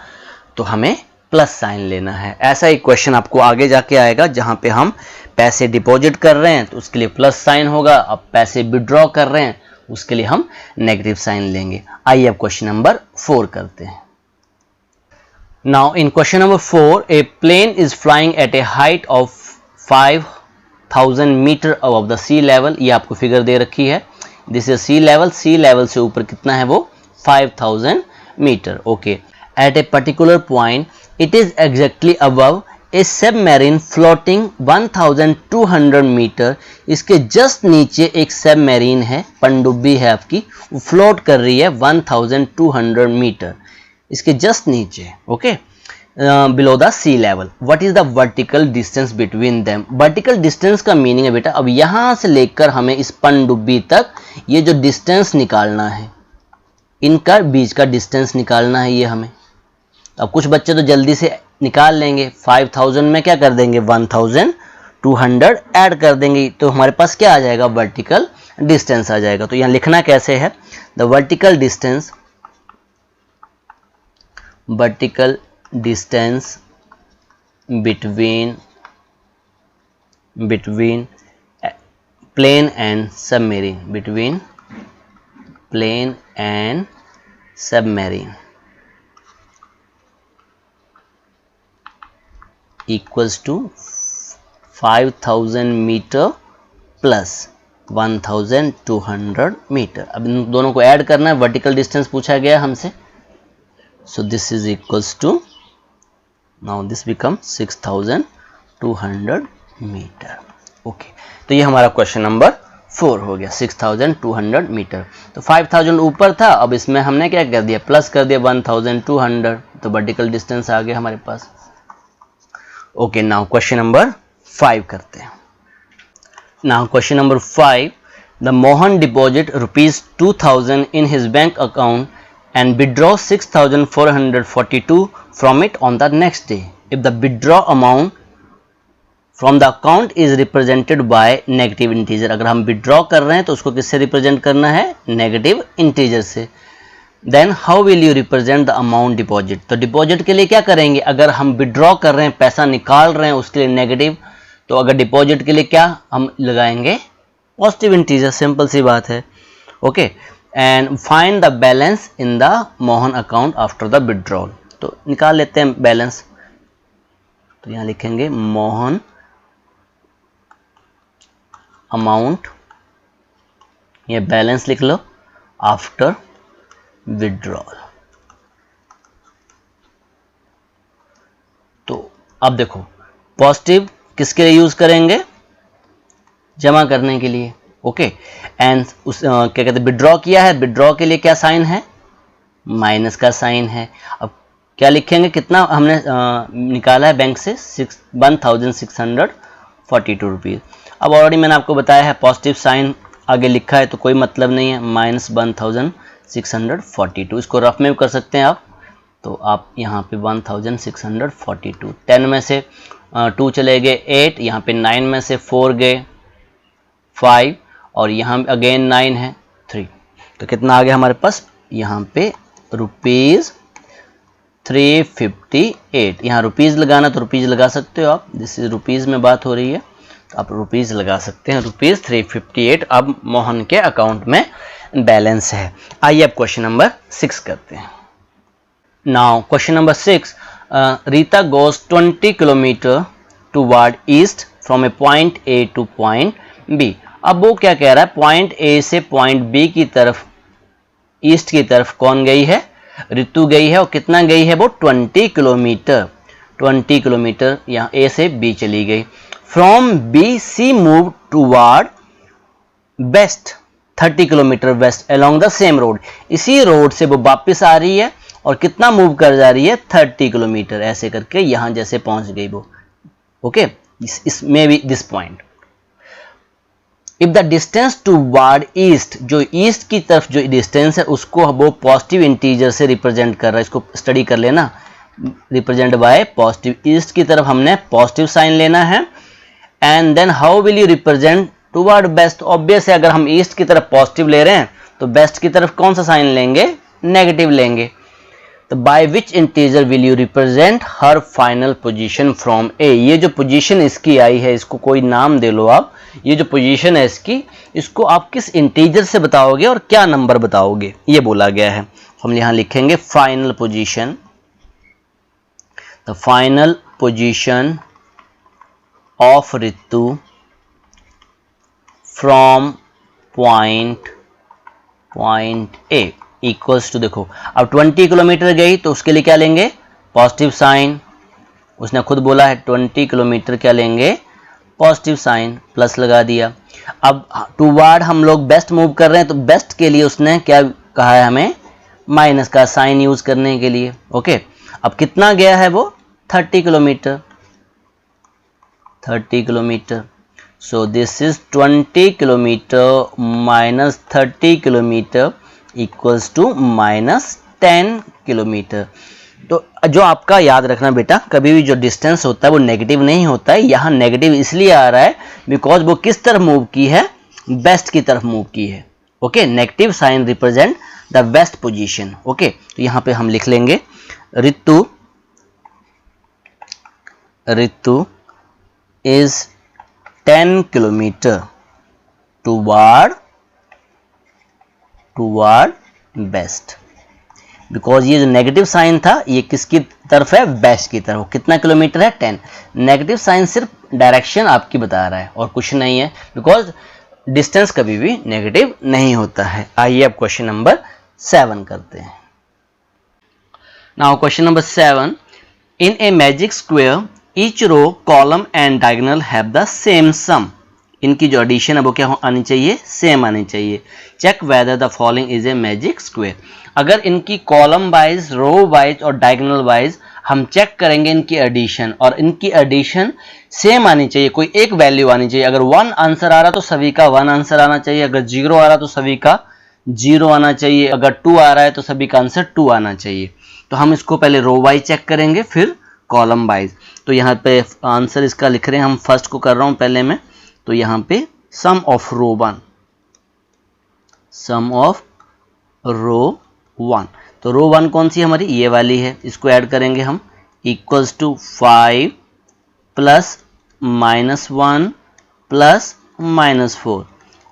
तो हमें प्लस साइन लेना है। ऐसा एक क्वेश्चन आपको आगे जाके आएगा, जहां पे हम पैसे डिपॉजिट कर रहे हैं तो उसके लिए प्लस साइन होगा, अब पैसे विड्रॉ कर रहे हैं उसके लिए हम नेगेटिव साइन लेंगे। आइए अब क्वेश्चन नंबर 4 करते हैं। Now in question number 4, a plane is flying at a height of 5000 metre above the sea level. ये आपको फिगर दे रखी है, दिस इज सी लेवल से ऊपर कितना है वो 5000 metre. Okay, at a particular point it is exactly above a submarine floating 1200 metre. इसके जस्ट नीचे एक सबमरीन है, पनडुब्बी है आपकी, वो फ्लोट कर रही है 1200 मीटर, इसके जस्ट नीचे। Okay, below the sea level. What is the vertical distance between them. Vertical distance का मीनिंग है बेटा, अब यहां से लेकर हमें इस पनडुब्बी तक ये जो डिस्टेंस निकालना है, इनका बीच का डिस्टेंस निकालना है ये हमें। अब कुछ बच्चे तो जल्दी से निकाल लेंगे, 5000 में क्या कर देंगे 1200 ऐड कर देंगे, तो हमारे पास क्या आ जाएगा वर्टिकल डिस्टेंस आ जाएगा। तो यहां लिखना कैसे है, the vertical distance between plane and submarine equals to 5000 metre plus 1200 metre. अब इन दोनों को ऐड करना है, वर्टिकल डिस्टेंस पूछा गया हमसे, so this is equals to, now this become 6200 metre. Okay, तो ये हमारा क्वेश्चन नंबर 4 हो गया, 6200 मीटर। तो 5000 ऊपर था, अब इसमें हमने क्या कर दिया, प्लस कर दिया 1200, तो वर्टिकल डिस्टेंस आ गया हमारे पास। ओके, नाउ क्वेश्चन नंबर 5 करते हैं। Now question number 5, the Mohan deposit ₹2000 in his bank account and withdraw 6442 from it on the next day. If the withdraw amount from the account is represented by negative integer, अगर हम withdraw कर रहे हैं तो उसको किससे represent करना है, negative integer से। Then how will you represent the amount deposit? तो deposit के लिए क्या करेंगे, अगर हम withdraw कर रहे हैं, पैसा निकाल रहे हैं, उसके लिए negative, तो अगर deposit के लिए क्या हम लगाएंगे, positive integer, सिंपल सी बात है। Okay, and find the balance in the Mohan account after the withdrawal. तो निकाल लेते हैं बैलेंस, तो यहां लिखेंगे मोहन अमाउंट, ये बैलेंस लिख लो आफ्टर विड्रॉल। तो अब देखो पॉजिटिव किसके लिए यूज करेंगे, जमा करने के लिए। ओके, एंड उस क्या कहते हैं विड्रॉ किया है, विड्रॉ के लिए क्या साइन है, माइनस का साइन है। अब क्या लिखेंगे, कितना हमने निकाला है बैंक से 1642 रुपीज़। अब ऑलरेडी मैंने आपको बताया है पॉजिटिव साइन आगे लिखा है तो कोई मतलब नहीं है, -1642, इसको रफ में भी कर सकते हैं आप। तो आप यहाँ पे 1642, 10 में से 2 चले गए 8, यहाँ पे 9 में से 4 गए 5, और यहाँ अगेन 9 है 3, तो कितना आ गया हमारे पास, यहाँ पे ₹358। यहाँ रुपीज़ लगाना तो रुपीज़ लगा सकते हो आप, दिस इज रुपीज़ में बात हो रही है, तो आप रुपीज़ लगा सकते हैं, ₹358 अब मोहन के अकाउंट में बैलेंस है। आइए अब क्वेश्चन नंबर 6 करते हैं। Now question number 6, Rita goes 20 kilometre toward east from a point A to point B. अब वो क्या कह रहा है, पॉइंट ए से पॉइंट बी की तरफ, ईस्ट की तरफ कौन गई है, ऋतु गई है, और कितना गई है वो 20 किलोमीटर। 20 किलोमीटर यहाँ ए से बी चली गई। From B C move toward west 30 kilometre west along the same road. इसी रोड से वो वापस आ रही है और कितना मूव कर जा रही है 30 किलोमीटर, ऐसे करके यहां जैसे पहुंच गई वो। ओके, इसमें भी this point, if the distance toward east, जो ईस्ट की तरफ जो डिस्टेंस है उसको वो पॉजिटिव इंटीजर से रिप्रेजेंट कर रहा है, इसको स्टडी कर लेना, रिप्रेजेंट बाय पॉजिटिव, ईस्ट की तरफ हमने पॉजिटिव साइन लेना है। And then how will you represent toward west, obvious है अगर हम ईस्ट की तरफ पॉजिटिव ले रहे हैं तो वेस्ट की तरफ कौन सा साइन लेंगे, नेगेटिव लेंगे। तो by which integer will you represent her final position from A, ये जो पोजीशन इसकी आई है इसको कोई नाम दे लो आप, ये जो पोजीशन है इसकी, इसको आप किस इंटीजर से बताओगे और क्या नंबर बताओगे, ये बोला गया है। हम यहां लिखेंगे final position, the final position of Ritu from point point A equals to, देखो अब 20 किलोमीटर गई तो उसके लिए क्या लेंगे, पॉजिटिव साइन, उसने खुद बोला है 20 किलोमीटर क्या लेंगे, पॉजिटिव साइन, प्लस लगा दिया। अब टूवर्ड हम लोग बेस्ट मूव कर रहे हैं तो बेस्ट के लिए उसने क्या कहा है हमें, माइनस का साइन यूज करने के लिए। ओके, अब कितना गया है वो, 30 kilometre, 30 kilometre. So this is 20 kilometre minus 30 kilometre equals to minus 10 kilometre. तो जो आपका याद रखना बेटा, कभी भी जो डिस्टेंस होता है वो नेगेटिव नहीं होता है। यहाँ नेगेटिव इसलिए आ रहा है बिकॉज वो किस तरफ मूव की है, बेस्ट की तरफ मूव की है। Okay, negative sign represent the west position. Okay, तो यहाँ पे हम लिख लेंगे Ritu is 10 kilometre toward west, because ये जो नेगेटिव साइन था ये किसकी तरफ है, बेस्ट की तरफ। कितना किलोमीटर है, 10। नेगेटिव साइन सिर्फ डायरेक्शन आपकी बता रहा है और कुछ नहीं है, बिकॉज डिस्टेंस कभी भी नेगेटिव नहीं होता है। आइए अब क्वेश्चन नंबर 7 करते हैं। Now question number 7, in a magic square each row column and diagonal have the same sum. इनकी जो एडिशन है वो क्या आनी चाहिए, सेम आनी चाहिए। Check whether the following is a magic square. अगर इनकी कॉलम वाइज, रो वाइज और डायगोनल वाइज हम चेक करेंगे इनकी एडिशन, और इनकी एडिशन सेम आनी चाहिए, कोई एक वैल्यू आनी चाहिए। अगर 1 आंसर आ रहा तो सभी का 1 आंसर आना चाहिए, अगर 0 आ रहा तो सभी का 0 आना चाहिए, अगर 2 आ रहा है तो सभी का आंसर 2 आना चाहिए। तो हम इसको पहले रो वाइज चेक करेंगे फिर कॉलम वाइज। तो यहाँ पे आंसर इसका लिख रहे हैं हम, फर्स्ट को कर रहा हूँ पहले मैं। तो यहाँ पे सम ऑफ रो 1, सम ऑफ रो 1, तो रो 1 कौन सी हमारी, ये वाली है, इसको ऐड करेंगे हम, इक्वल्स टू 5 प्लस -1 प्लस -4।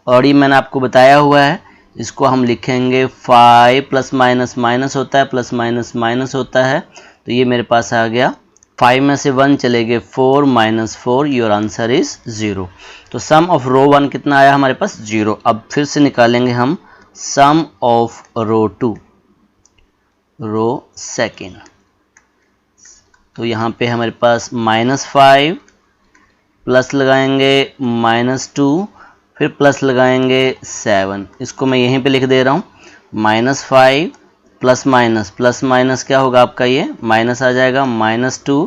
और ये मैंने आपको बताया हुआ है, इसको हम लिखेंगे 5 प्लस माइनस माइनस होता है, प्लस माइनस माइनस होता है। तो ये मेरे पास आ गया, 5 में से 1 चले गए 4 -4, योर आंसर इज 0। तो सम ऑफ रो 1 कितना आया हमारे पास, 0। अब फिर से निकालेंगे हम सम ऑफ रो 2, रो सेकेंड। तो यहाँ पे हमारे पास -5 प्लस लगाएंगे -2, फिर प्लस लगाएंगे 7। इसको मैं यहीं पे लिख दे रहा हूँ, -5 प्लस माइनस क्या होगा आपका, ये माइनस आ जाएगा, -2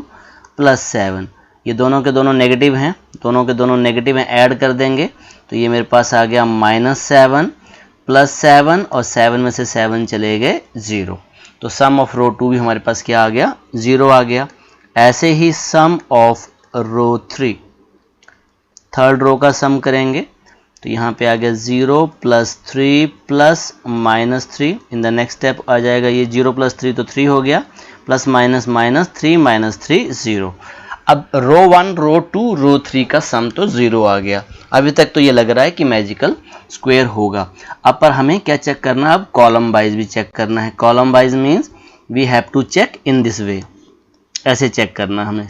प्लस 7। ये दोनों के दोनों नेगेटिव हैं, दोनों के दोनों नेगेटिव हैं, ऐड कर देंगे तो ये मेरे पास आ गया -7 प्लस 7, और 7 में से 7 चले गए 0। तो सम ऑफ रो 2 भी हमारे पास क्या आ गया, 0 आ गया। ऐसे ही सम ऑफ रो 3, थर्ड रो का सम करेंगे तो यहाँ पे आ गया 0 plus 3 plus -3। In the next step आ जाएगा ये 0 प्लस 3 तो 3 हो गया, प्लस माइनस माइनस 3 -3 0। अब रो 1, रो 2, रो 3 का सम तो 0 आ गया। अभी तक तो ये लग रहा है कि मैजिकल स्क्वायर होगा। अब पर हमें क्या चेक करना है, अब कॉलम वाइज भी चेक करना है। Column wise means we have to check in this way, ऐसे चेक करना हमें,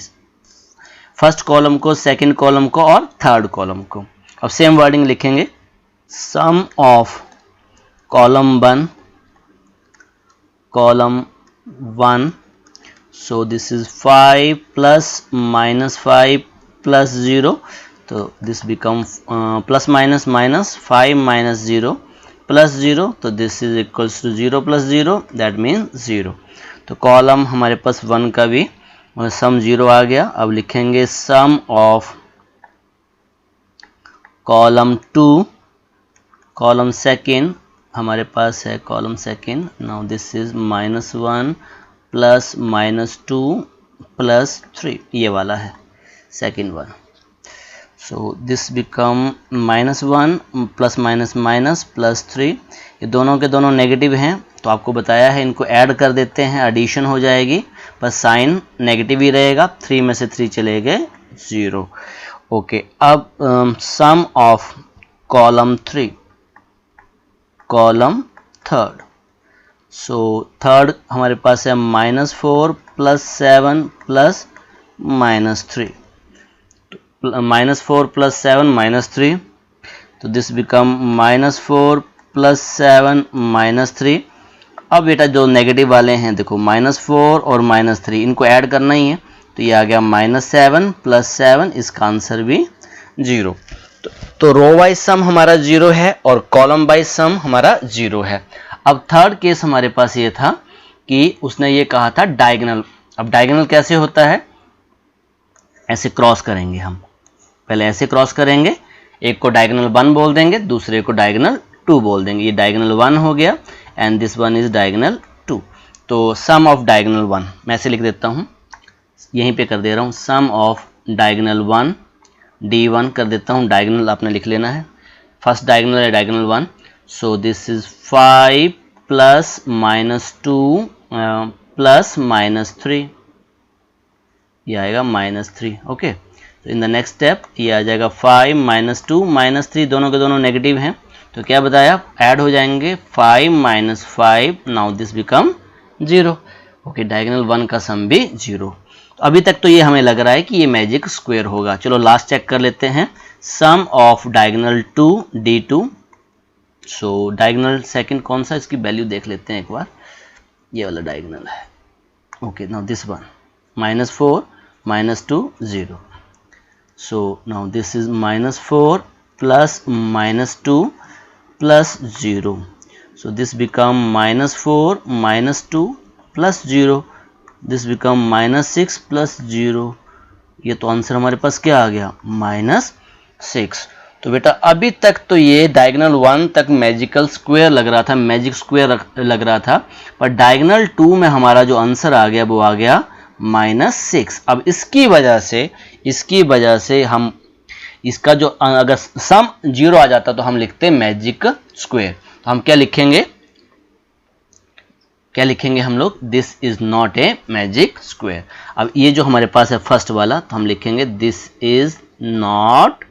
फर्स्ट कॉलम को, सेकंड कॉलम को और थर्ड कॉलम को। अब सेम वर्डिंग लिखेंगे, sum of column 1, so this is 5 plus -5 plus 0, तो this become plus minus 5 minus 0 plus 0, तो this is equals to 0 plus 0, that means 0। तो कॉलम हमारे पास 1 का भी सम 0 आ गया। अब लिखेंगे sum of column 2, column second हमारे पास है, column second, now this is -1 plus -2 plus 3, ये वाला है second one. So this become -1 plus minus minus plus 3। ये दोनों के दोनों नेगेटिव हैं तो आपको बताया है, इनको ऐड कर देते हैं, एडिशन हो जाएगी, पर साइन नेगेटिव ही रहेगा। 3 में से 3 चले गए 0। ओके, अब sum of column 3, column third, so third हमारे पास है -4 प्लस 7 प्लस -3, -4 प्लस 7 -3, तो दिस बिकम -4 +7 -3। अब बेटा जो नेगेटिव वाले हैं देखो -4 और -3 इनको ऐड करना ही है, तो ये आ गया -7 + 7, इसका आंसर भी 0। तो रो वाइज सम हमारा 0 है और कॉलम वाइज सम हमारा 0 है। अब थर्ड केस हमारे पास ये था कि उसने ये कहा था डायगोनल। अब डायगोनल कैसे होता है, ऐसे क्रॉस करेंगे हम, पहले ऐसे क्रॉस करेंगे, एक को डायगोनल 1 बोल देंगे, दूसरे को डायगोनल 2 बोल देंगे। ये डायगोनल 1 हो गया and this one is diagonal 2। तो सम ऑफ डायगोनल 1 मैं ऐसे लिख देता हूँ, यहीं पे कर दे रहा हूँ, सम ऑफ डायगोनल 1 D1 कर देता हूँ, डायगोनल आपने लिख लेना है, फर्स्ट डायगोनल है डायगोनल 1। सो दिस इज 5 + -2 + -3, ये आएगा -3। ओके, तो इन द नेक्स्ट स्टेप ये आ जाएगा 5 - 2 -3, दोनों के दोनों नेगेटिव हैं, तो क्या बताया, ऐड हो जाएंगे 5 - 5, now this become 0। Okay, diagonal 1 का सम भी 0। तो अभी तक तो ये हमें लग रहा है कि ये मैजिक स्क्वायर होगा। चलो लास्ट चेक कर लेते हैं, sum of diagonal 2 D2। So diagonal second कौन सा, इसकी वैल्यू देख लेते हैं एक बार, ये वाला डायगोनल है। Okay, now this one -4 -2 0। So now this is -4 + -2 + 0. So this become -4 -2 + 0. This become -6 + 0. ये तो आंसर हमारे पास क्या आ गया, -6। तो बेटा अभी तक तो ये डायगोनल 1 तक मैजिकल स्क्वायर लग रहा था, मैजिक स्क्वायर लग रहा था, पर डायगोनल 2 में हमारा जो आंसर आ गया वो आ गया -6। अब इसकी वजह से हम इसका जो अगर सम 0 आ जाता तो हम लिखते मैजिक स्क्वायर। तो हम क्या लिखेंगे हम लोग, this is not a magic square. अब ये जो हमारे पास है फर्स्ट वाला, तो हम लिखेंगे this is not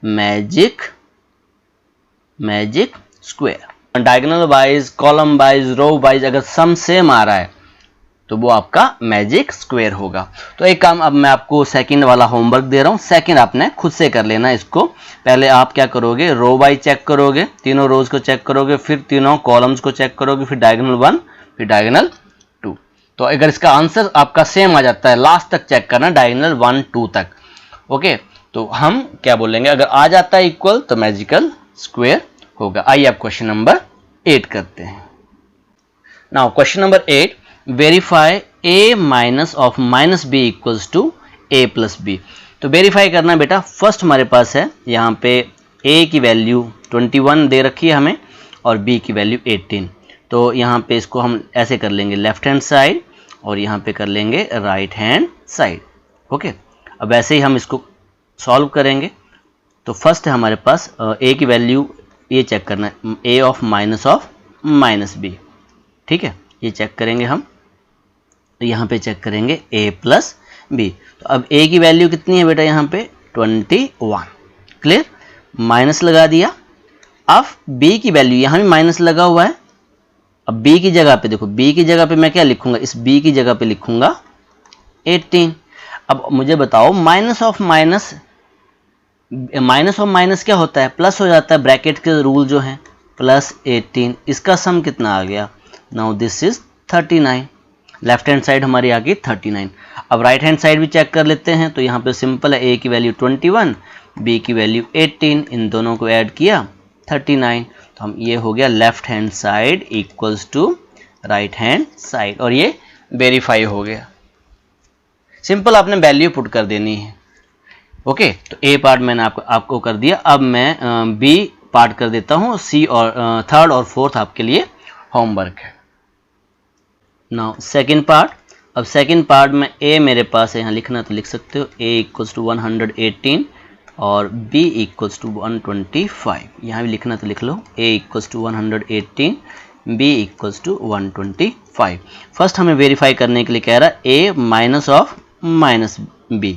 magic square. Diagonal wise, column wise, row wise अगर सम सेम आ रहा है तो वो आपका मैजिक स्क्वायर होगा। तो एक काम अब मैं आपको सेकंड वाला होमवर्क दे रहा हूँ, सेकंड आपने खुद से कर लेना इसको। पहले आप क्या करोगे, रो वाइज चेक करोगे, तीनों रोज को चेक करोगे, फिर तीनों कॉलम्स को चेक करोगे, फिर डायगोनल 1 फिर डायगोनल 2। तो अगर इसका आंसर आपका सेम आ जाता है, लास्ट तक चेक करना, डायगोनल 1 2 तक। ओके, तो हम क्या बोलेंगे, अगर आ जाता है इक्वल तो मैजिकल स्क्वायर होगा। आइए आप क्वेश्चन नंबर 8 करते हैं। Now question number 8, verify a minus of -b equals to a + b। तो वेरीफाई करना बेटा, फर्स्ट हमारे पास है यहाँ पे a की वैल्यू 21 दे रखी है हमें और b की वैल्यू 18। तो यहाँ पे इसको हम ऐसे कर लेंगे लेफ्ट हैंड साइड और यहाँ पे कर लेंगे राइट हैंड साइड। ओके, अब ऐसे ही हम इसको सॉल्व करेंगे। तो फर्स्ट है हमारे पास a की वैल्यू, ये चेक करना है, a ऑफ -b। ठीक है, ये चेक करेंगे हम, तो यहाँ पे चेक करेंगे a + b। तो अब a की वैल्यू कितनी है बेटा, यहाँ पे 21। क्लियर, माइनस लगा दिया। अब b की वैल्यू, यहाँ भी माइनस लगा हुआ है। अब b की जगह पे देखो, b की जगह पे मैं क्या लिखूंगा, इस b की जगह पे लिखूंगा 18। अब मुझे बताओ, माइनस ऑफ माइनस क्या होता है, प्लस हो जाता है, ब्रैकेट के रूल जो हैं, +18, इसका सम कितना आ गया, now this is 39। Left hand side हमारी आ गई 39। अब राइट हैंड साइड भी चेक कर लेते हैं। तो यहाँ पे सिंपल है, a की वैल्यू 21, b की वैल्यू 18, इन दोनों को ऐड किया 39। तो हम ये हो गया left hand side equals to right hand side, और ये वेरीफाई हो गया। सिंपल आपने वैल्यू पुट कर देनी है। ओके, तो a पार्ट मैंने आपको कर दिया। अब मैं b पार्ट कर देता हूँ, c और थर्ड और फोर्थ आपके लिए होमवर्क है। Now second part. अब सेकेंड पार्ट में a मेरे पास है, यहाँ लिखना तो लिख सकते हो, a = 118 और b = 125। यहाँ भी लिखना तो लिख लो, a = 118, b = 125। फर्स्ट हमें वेरीफाई करने के लिए कह रहा है a माइनस ऑफ -b।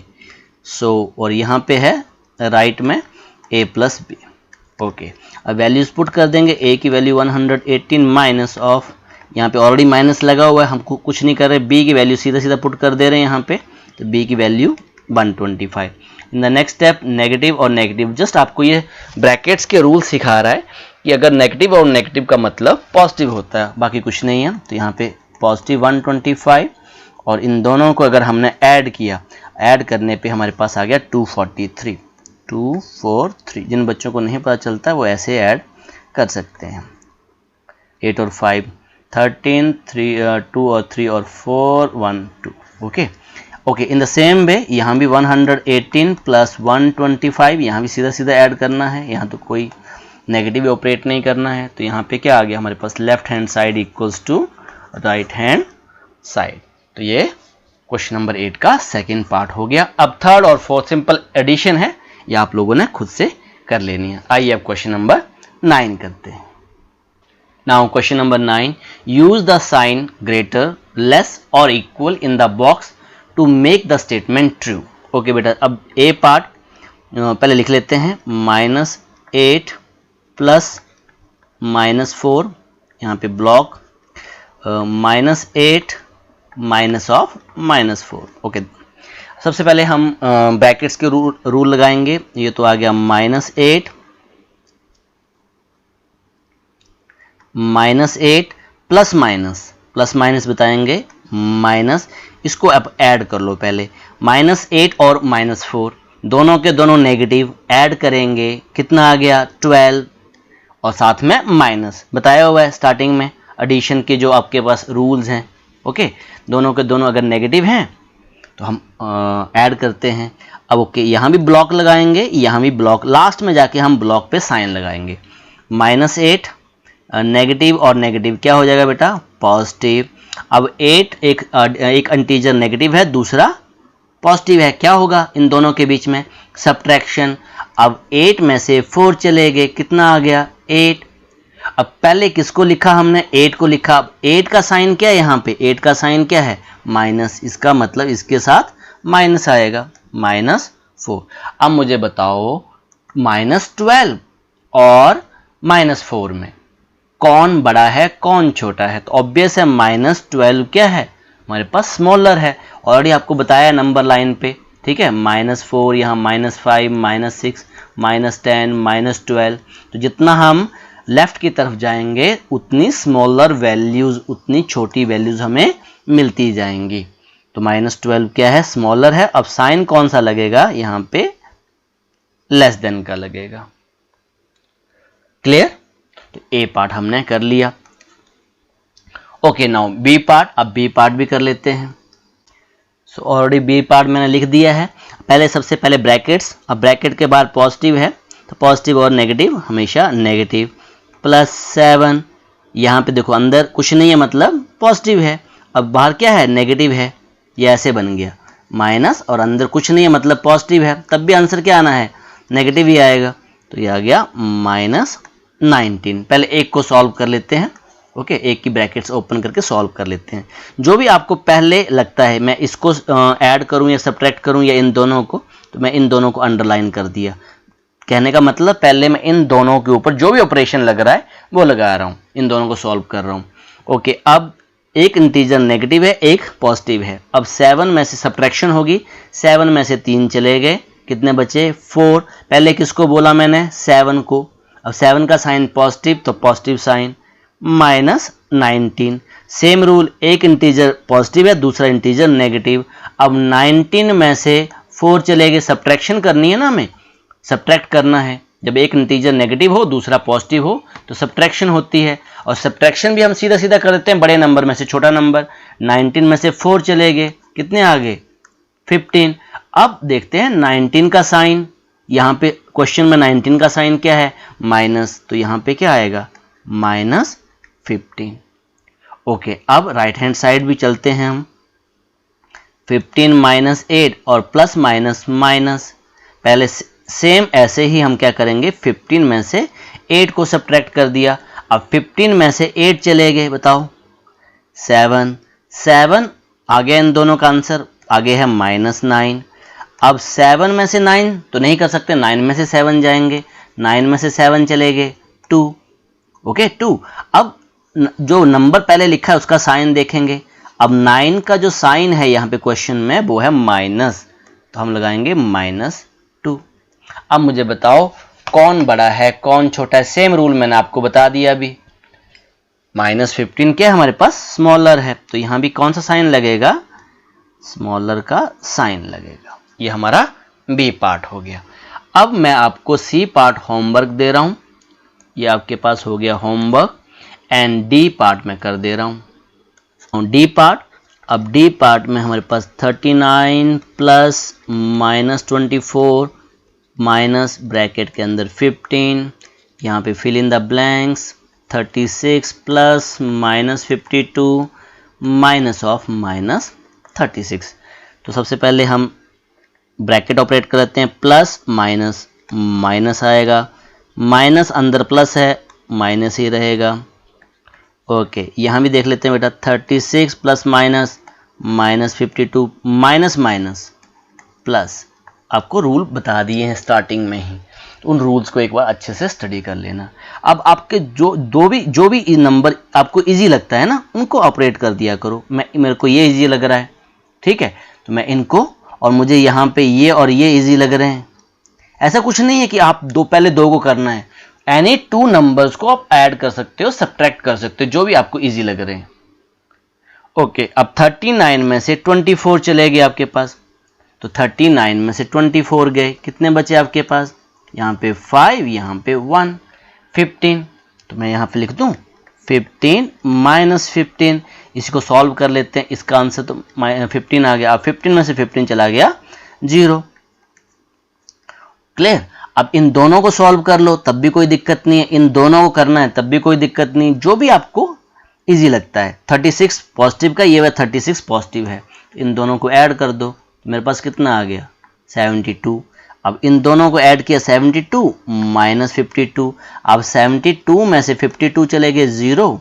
सो और यहाँ पे है राइट में a + b। ओके, अब वैल्यूज पुट कर देंगे, a की वैल्यू 118 माइनस ऑफ, यहाँ पे ऑलरेडी माइनस लगा हुआ है, हमको कुछ नहीं कर रहे, b की वैल्यू सीधा पुट कर दे रहे हैं यहाँ पे, तो b की value 125। In the next step negative और नेगेटिव, जस्ट आपको ये ब्रैकेट्स के रूल सिखा रहा है कि अगर नेगेटिव और नेगेटिव का मतलब पॉजिटिव होता है, बाकी कुछ नहीं है। तो यहाँ पे पॉजिटिव 125 और इन दोनों को अगर हमने ऐड किया, ऐड करने पे हमारे पास आ गया 243। जिन बच्चों को नहीं पता चलता वो ऐसे ऐड कर सकते हैं। 8 और 5 13, 2 और 3 और 4 1 2। Okay in the same way यहाँ भी 118 प्लस 125, यहाँ भी सीधा सीधा ऐड करना है, यहाँ तो कोई नेगेटिव ऑपरेट नहीं करना है। तो यहाँ पे क्या आ गया हमारे पास, left hand side equals to right hand side. तो ये क्वेश्चन नंबर 8 का सेकंड पार्ट हो गया। अब थर्ड और फोर्थ सिंपल एडिशन है, ये आप लोगों ने खुद से कर लेनी है। आइए अब क्वेश्चन नंबर 9 करते हैं। Now question number 9, use the sign greater, less और equal in the box to make the statement true. Okay बेटा, अब ए पार्ट पहले लिख लेते हैं, -8 प्लस -4, यहाँ पे ब्लॉक -8 माइनस ऑफ -4। ओके, सबसे पहले हम ब्रैकेट्स के रूल लगाएंगे। ये तो आ गया -8 प्लस माइनस बताएंगे माइनस, इसको अब ऐड कर लो पहले। -8 और -4 दोनों के दोनों नेगेटिव, ऐड करेंगे कितना आ गया 12 और साथ में माइनस बताया हुआ है स्टार्टिंग में एडिशन के जो आपके पास रूल्स हैं। ओके, दोनों के दोनों अगर नेगेटिव हैं तो हम ऐड करते हैं। अब ओके, यहाँ भी ब्लॉक लगाएंगे, यहाँ भी ब्लॉक, लास्ट में जाके हम ब्लॉक पे साइन लगाएंगे। -8 नेगेटिव और नेगेटिव क्या हो जाएगा बेटा, पॉजिटिव। अब 8 एक इंटीजर नेगेटिव है, दूसरा पॉजिटिव है, क्या होगा इन दोनों के बीच में, सब्ट्रैक्शन। अब 8 में से 4 चले गए, कितना आ गया 8। अब पहले किसको लिखा हमने, 8 को लिखा। अब 8 का साइन क्या है, यहाँ पे 8 का साइन क्या है, माइनस, इसका मतलब इसके साथ माइनस आएगा, -4। अब मुझे बताओ -12 और -4 में कौन बड़ा है कौन छोटा है। तो ऑब्वियस है -12 क्या है, हमारे पास स्मॉलर है, ऑलरेडी आपको बताया नंबर लाइन पे, ठीक है। -4 यहाँ -5 -6 -10 -12, तो जितना हम लेफ्ट की तरफ जाएंगे उतनी स्मॉलर वैल्यूज, उतनी छोटी वैल्यूज हमें मिलती जाएंगी। तो -12 क्या है, स्मॉलर है। अब साइन कौन सा लगेगा, यहाँ पे लेस देन का लगेगा। क्लियर, तो ए पार्ट हमने कर लिया। ओके, नाउ बी पार्ट, अब बी पार्ट भी कर लेते हैं। सो ऑलरेडी बी पार्ट मैंने लिख दिया है। पहले सबसे पहले ब्रैकेट्स, अब ब्रैकेट के बाद पॉजिटिव है तो पॉजिटिव और नेगेटिव हमेशा नेगेटिव, +7, यहाँ पे देखो अंदर कुछ नहीं है मतलब पॉजिटिव है, अब बाहर क्या है नेगेटिव है, ये ऐसे बन गया माइनस, और अंदर कुछ नहीं है मतलब पॉजिटिव है, तब भी आंसर क्या आना है, नेगेटिव ही आएगा। तो ये आ गया -19। पहले एक को सॉल्व कर लेते हैं। ओके, एक की ब्रैकेट्स ओपन करके सॉल्व कर लेते हैं। जो भी आपको पहले लगता है, मैं इसको ऐड करूं या सब्ट्रैक्ट करूं या इन दोनों को, तो मैं इन दोनों को अंडरलाइन कर दिया। कहने का मतलब पहले मैं इन दोनों के ऊपर जो भी ऑपरेशन लग रहा है वो लगा रहा हूं, इन दोनों को सॉल्व कर रहा हूं। ओके, अब एक इंटीजर नेगेटिव है, एक पॉजिटिव है। अब 7 में से सब्ट्रैक्शन होगी, 7 में से 3 चले गए, कितने बचे 4। पहले किसको बोला मैंने, 7 को। अब 7 का साइन पॉजिटिव तो पॉजिटिव साइन, -19। सेम रूल, एक इंटीजर पॉजिटिव है, दूसरा इंटीजर नेगेटिव। अब 19 में से 4 चले गए, सब्ट्रैक्शन करनी है ना, हमें सब्ट्रैक्ट करना है। जब एक इंटीजर नेगेटिव हो दूसरा पॉजिटिव हो तो सब्ट्रैक्शन होती है, और सब्ट्रैक्शन भी हम सीधा सीधा कर देते हैं, बड़े नंबर में से छोटा नंबर। 19 में से 4 चले गए, कितने आ गए 15। अब देखते हैं 19 का साइन, यहाँ पे क्वेश्चन में 19 का साइन क्या है, माइनस, तो यहाँ पे क्या आएगा -15। ओके, अब राइट हैंड साइड भी चलते हैं हम। 15 -8 और प्लस माइनस माइनस, पहले सेम ऐसे ही हम क्या करेंगे, 15 में से 8 को सब्ट्रैक्ट कर दिया। अब 15 में से 8 चले गए, बताओ 7 आ गया, इन दोनों का आंसर आगे है -9। अब 7 में से 9 तो नहीं कर सकते, 9 में से 7 जाएंगे, 9 में से 7 चले गए 2। ओके 2। अब जो नंबर पहले लिखा है उसका साइन देखेंगे। अब 9 का जो साइन है यहाँ पे क्वेश्चन में वो है माइनस, तो हम लगाएंगे -2। अब मुझे बताओ कौन बड़ा है कौन छोटा है, सेम रूल मैंने आपको बता दिया अभी। -15 क्या हमारे पास स्मॉलर है, तो यहां भी कौन सा साइन लगेगा, स्मॉलर का साइन लगेगा। ये हमारा बी पार्ट हो गया। अब मैं आपको सी पार्ट होमवर्क दे रहा हूं, ये आपके पास हो गया होमवर्क, एंड डी पार्ट में कर दे रहा हूं। डी पार्ट, अब डी पार्ट में हमारे पास 39 प्लस -24 माइनस ब्रैकेट के अंदर 15, यहाँ पे fill in the blanks, 36 plus -52 minus of -36। तो सबसे पहले हम ब्रैकेट ऑपरेट कर लेते हैं, प्लस माइनस माइनस आएगा, माइनस अंदर प्लस है माइनस ही रहेगा। ओके, यहाँ भी देख लेते हैं बेटा, 36 प्लस -52 माइनस माइनस प्लस, आपको रूल बता दिए हैं स्टार्टिंग में ही, तो उन रूल्स को एक बार अच्छे से स्टडी कर लेना। अब आपके जो भी नंबर आपको इजी लगता है ना, उनको ऑपरेट कर दिया करो। मेरे को ये इजी लग रहा है, ठीक है, तो मैं इनको, और मुझे यहाँ पे ये और ये इजी लग रहे हैं। ऐसा कुछ नहीं है कि आप पहले दो को करना है, एनी 2 नंबर्स को आप ऐड कर सकते हो, सब्ट्रैक्ट कर सकते हो, जो भी आपको इजी लग रहे हैं। ओके, अब 39 में से 24 चले गए आपके पास, तो 39 में से 24 गए, कितने बचे आपके पास, यहाँ पे 5, यहाँ पे 1, 15। तो मैं यहाँ पे लिख दूँ 15 -15, इसी को सॉल्व कर लेते हैं। इसका आंसर तो 15 आ गया। अब 15 में से 15 चला गया 0। क्लियर। अब इन दोनों को सॉल्व कर लो, तब भी कोई दिक्कत नहीं है, इन दोनों को करना है तब भी कोई दिक्कत नहीं, जो भी आपको इजी लगता है। 36 पॉजिटिव का, ये 36 पॉजिटिव है, इन दोनों को ऐड कर दो, मेरे पास कितना आ गया 72। अब इन दोनों को ऐड किया 72 -52, अब 72 में से 52 चले गए 0,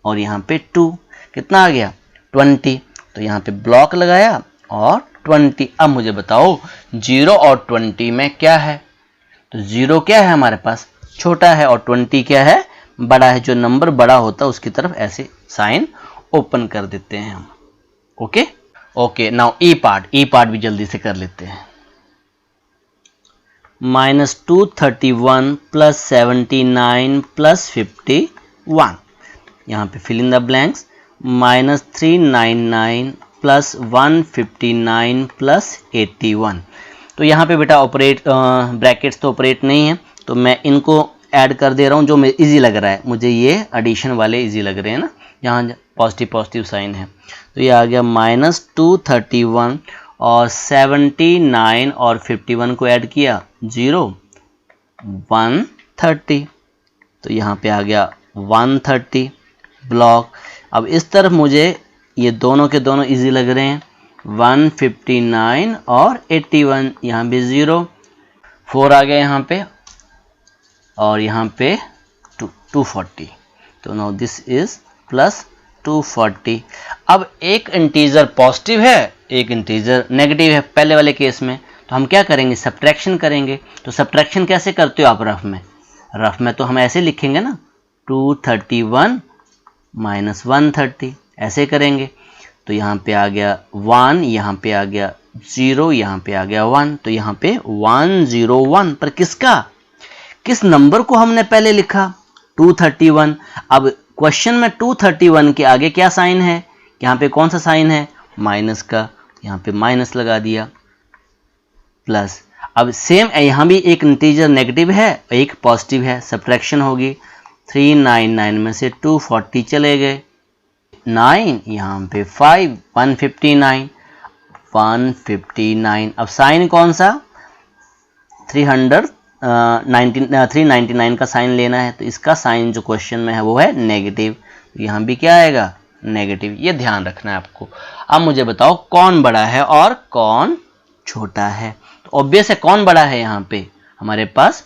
और यहाँ पे 2, कितना आ गया 20। तो यहाँ पे ब्लॉक लगाया और 20। अब मुझे बताओ 0 और 20 में क्या है, तो 0 क्या है हमारे पास, छोटा है, और 20 क्या है, बड़ा है। जो नंबर बड़ा होता है उसकी तरफ ऐसे साइन ओपन कर देते हैं हम। ओके ओके, नाउ ई पार्ट भी जल्दी से कर लेते हैं। -231 प्लस 79 प्लस 51, यहाँ पे fill in the blanks, -399 plus 159 plus 81। तो यहाँ पे बेटा ब्रैकेट्स तो ऑपरेट नहीं है, तो मैं इनको ऐड कर दे रहा हूँ, जो मुझे इजी लग रहा है। मुझे ये एडिशन वाले इजी लग रहे हैं ना, यहाँ पॉजिटिव साइन है। तो ये आ गया -231 और 79 और 51 को ऐड किया 0, 130। तो यहाँ पे आ गया 130 ब्लॉक। अब इस तरफ मुझे ये दोनों के दोनों इजी लग रहे हैं, 159 और 81, यहाँ भी 0, 4 आ गया यहाँ पे, और यहाँ पे 240। तो नाउ दिस इज प्लस 240। अब एक इंटीजर पॉजिटिव है, एक इंटीजर नेगेटिव है पहले वाले केस में, तो हम क्या करेंगे, सब्ट्रैक्शन करेंगे। तो सब्ट्रैक्शन कैसे करते हो आप रफ में तो हम ऐसे लिखेंगे ना, 231 -130, ऐसे करेंगे। तो यहाँ पे आ गया 1, यहाँ पे आ गया 0, यहाँ पे आ गया 1, तो यहाँ पे 101 पर किस नंबर को हमने पहले लिखा, 231। अब क्वेश्चन में 231 के आगे क्या साइन है, यहाँ पे कौन सा साइन है, माइनस का, यहाँ पे माइनस लगा दिया, प्लस। अब सेम यहाँ भी एक इंटीजर नेगेटिव है, एक पॉजिटिव है, सब्ट्रैक्शन होगी। 399 में से 240 चले गए, 9, यहाँ पे 5, 159। अब साइन कौन सा, 399 का साइन लेना है, तो इसका साइन जो क्वेश्चन में है वो है नेगेटिव, यहाँ भी क्या आएगा, नेगेटिव। ये ध्यान रखना है आपको। अब मुझे बताओ कौन बड़ा है और कौन छोटा है। तो ऑब्वियस है कौन बड़ा है, यहाँ पे हमारे पास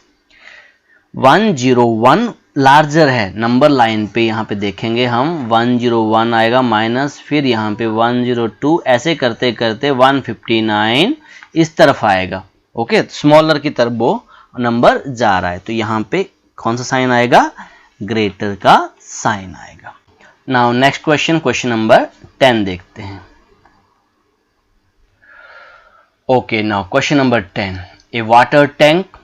101 लार्जर है, नंबर लाइन पे यहाँ पे देखेंगे हम 101 आएगा माइनस, फिर यहाँ पे 102, ऐसे करते करते 159 इस तरफ आएगा। ओके, स्मॉलर की तरफ वो नंबर जा रहा है, तो यहाँ पे कौन सा साइन आएगा, ग्रेटर का साइन आएगा। नाउ नेक्स्ट क्वेश्चन नंबर 10 देखते हैं। Okay, now question number 10, A water tank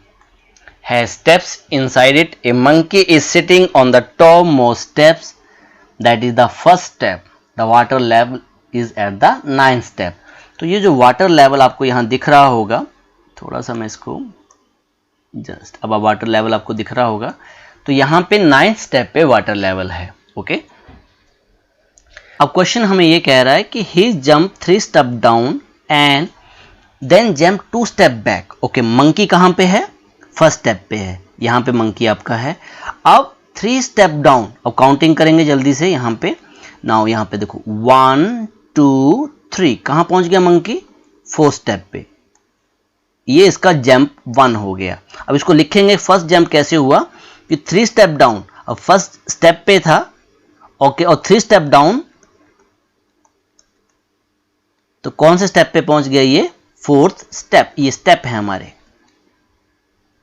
has steps inside it. A monkey is sitting on the topmost steps. That is the first step. The water level is at the 9th step. तो ये जो water level आपको यहाँ दिख रहा होगा, थोड़ा सा मैं इसको जस्ट, अब वाटर लेवल आपको दिख रहा होगा, तो यहाँ पे 9th स्टेप पे वाटर लेवल है. ओके, अब क्वेश्चन हमें ये कह रहा है कि he jump 3 step down and then jump 2 step back. Okay, monkey कहाँ पे है? फर्स्ट स्टेप पे है. यहाँ पे मंकी आपका है. अब 3 स्टेप डाउन, अब काउंटिंग करेंगे जल्दी से यहाँ पे. नाउ यहाँ पे देखो 1 2 3, कहाँ पहुंच गया मंकी? 4 स्टेप पे. ये इसका जंप 1 हो गया. अब इसको लिखेंगे फर्स्ट जंप कैसे हुआ कि 3 स्टेप डाउन, अब फर्स्ट स्टेप पे था. ओके, और 3 स्टेप डाउन, तो कौन से स्टेप पे पहुंच गया? ये 4th स्टेप. ये स्टेप है हमारे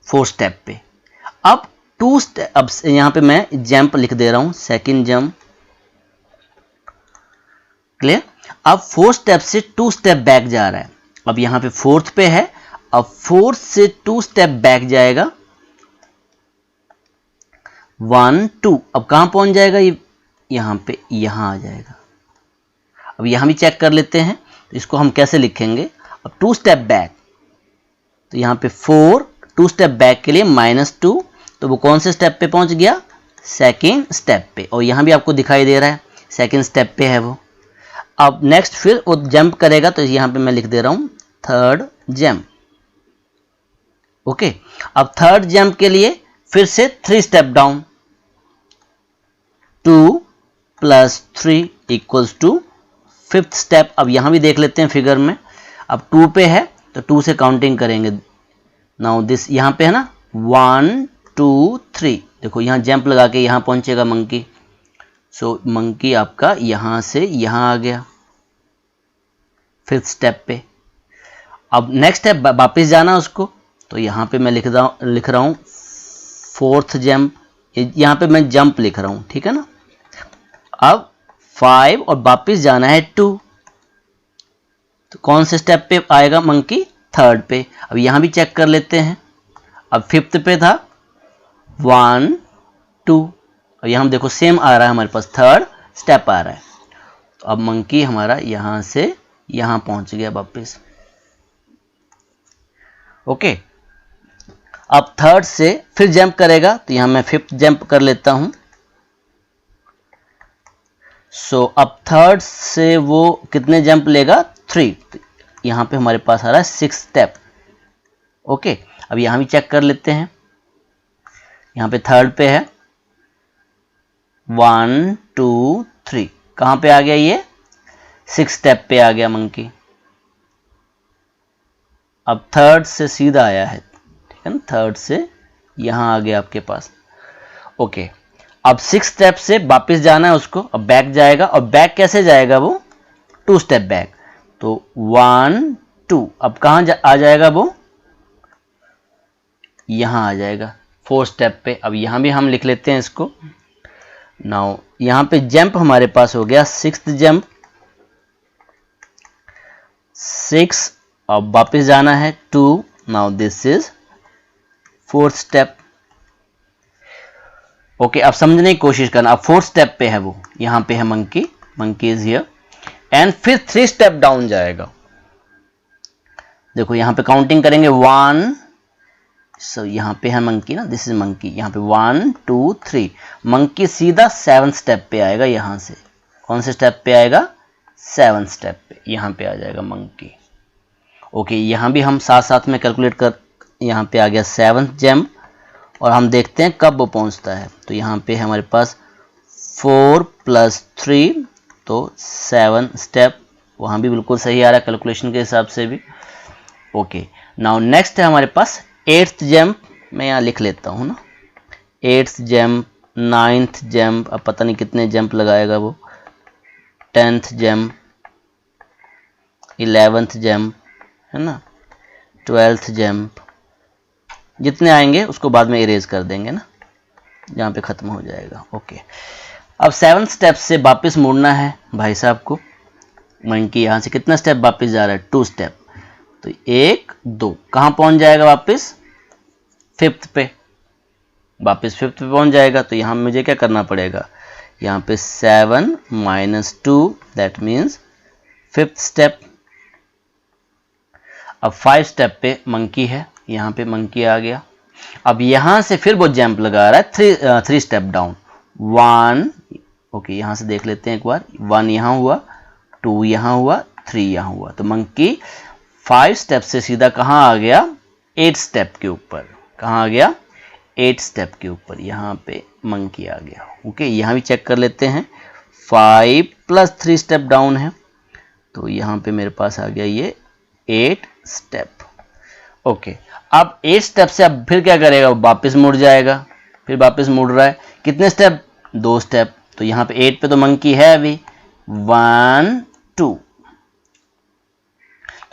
4th स्टेप पे. अब 2 स्टेप, अब यहां पे मैं जंप लिख दे रहा हूं, सेकंड जंप. क्लियर? अब 4th स्टेप से 2 स्टेप बैक जा रहा है. अब यहां पे 4th पे है, अब 4th से 2 स्टेप बैक जाएगा. 1 2, अब कहां पहुंच जाएगा? ये यहां पे, यहां आ जाएगा. अब यहां भी चेक कर लेते हैं, तो इसको हम कैसे लिखेंगे? अब 2 स्टेप बैक, तो यहां पे 4, 2 स्टेप बैक के लिए -2, तो वो कौन से स्टेप पे पहुंच गया? सेकंड स्टेप पे. और यहां भी आपको दिखाई दे रहा है सेकंड स्टेप पे है वो. अब नेक्स्ट फिर वो जंप करेगा, तो यहां पे मैं लिख दे रहा हूं 3rd जंप. ओके, अब 3rd जंप के लिए फिर से 3 स्टेप डाउन. 2 + 3 = 5th step. अब यहां भी देख लेते हैं फिगर में. अब 2 पे है, तो 2 से काउंटिंग करेंगे. नाउ दिस यहां पे है ना, 1 2 3, देखो यहां जंप लगा के यहां पहुंचेगा मंकी. सो मंकी आपका यहां से यहां आ गया 5th स्टेप पे. अब नेक्स्ट स्टेप वापस जाना उसको, तो यहां पे मैं लिख रहा हूं 4th जंप. यहां पे मैं जंप लिख रहा हूं, ठीक है ना. अब 5 और वापस जाना है 2, तो कौन से स्टेप पे आएगा मंकी? 3rd पे. अब यहां भी चेक कर लेते हैं. अब 5th पे था 1 2, और यहां देखो सेम आ रहा है हमारे पास, 3rd स्टेप आ रहा है. तो अब मंकी हमारा यहां से यहां पहुंच गया वापस. ओके, अब 3rd से फिर जंप करेगा, तो यहां मैं 5th जंप कर लेता हूं. सो अब 3rd से वो कितने जंप लेगा? 3. यहां पे हमारे पास आ रहा है 6th स्टेप. ओके, अब यहां भी चेक कर लेते हैं. यहां पे 3rd पे है 1 2 3, कहां पे आ गया? ये 6th स्टेप पे आ गया मंकी. अब 3rd से सीधा आया है, ठीक है ना. 3rd से यहां आ गया आपके पास. ओके, अब 6th स्टेप से वापस जाना है उसको. अब बैक जाएगा, और बैक कैसे जाएगा? वो 2 स्टेप बैक, तो 1 2, अब कहां आ जाएगा वो? यहां आ जाएगा 4th स्टेप पे. अब यहां भी हम लिख लेते हैं इसको. नाउ यहां पे जंप हमारे पास हो गया 6th जंप. 6, अब वापस जाना है 2. Now this is 4th step. Okay, अब समझने की कोशिश करना. अब 4th स्टेप पे है वो, यहां पे है monkey. Monkey is here. And फिर 3 स्टेप डाउन जाएगा. देखो यहां पे काउंटिंग करेंगे 1, सो यहां पे है मंकी ना, दिस इज मंकी. यहां पे 1 2 3, मंकी सीधा 7th स्टेप पे आएगा. यहां से कौन से स्टेप पे आएगा? 7th स्टेप पे. यहां पे आ जाएगा मंकी. ओके, यहां भी हम साथ साथ में कैलकुलेट कर, यहां पे आ गया 7th जंप. और हम देखते हैं कब वो पहुंचता है. तो यहां पे है हमारे पास 4 + 3, तो 7 स्टेप. वहां भी बिल्कुल सही आ रहा है कैलकुलेशन के हिसाब से भी. ओके, नाउ नेक्स्ट है हमारे पास 8th जंप. मैं यहाँ लिख लेता हूँ ना, 8th जंप, 9th जंप. अब पता नहीं कितने जंप लगाएगा वो. 10th जंप, 11th जंप, है ना, 12th जंप. जितने आएंगे उसको बाद में इरेज कर देंगे ना, जहाँ पे खत्म हो जाएगा. ओके, अब 7th स्टेप से वापस मुड़ना है भाई साहब को. मंकी यहाँ से कितना स्टेप वापस जा रहा है? 2 स्टेप. तो 1 2, कहाँ पहुंच जाएगा वापस? फिफ्थ पे, वापस फिफ्थ पे पहुंच जाएगा। तो यहाँ मुझे क्या करना पड़ेगा, यहाँ पे 7 minus 2 that means fifth step. अब 5 स्टेप पे मंकी है, यहाँ पे मंकी आ गया। अब यहाँ से फिर वो जंप लगा रहा है 3 स्टेप डाउन, 1 ओके, यहाँ से देख लेते हैं एक बार, 1 यहाँ हुआ, 2 यहाँ हुआ, 3 यहाँ हुआ। तो मंकी 5 स्टेप से सीधा कहाँ आ गया, 8 स्टेप के ऊपर। कहाँ आ गया, 8 स्टेप के ऊपर, यहाँ पे मंकी आ गया। ओके, यहाँ भी चेक कर लेते हैं, 5 प्लस 3 स्टेप डाउन है, तो यहाँ पे मेरे पास आ गया ये 8 स्टेप। ओके, अब 8 स्टेप से अब फिर क्या करेगा, वापस मुड़ जाएगा, फिर वापस मुड़ रहा है, कितने स्टेप, 2 स्टेप। तो यहाँ पे 8 पे तो मंकी है अभी, 1 2,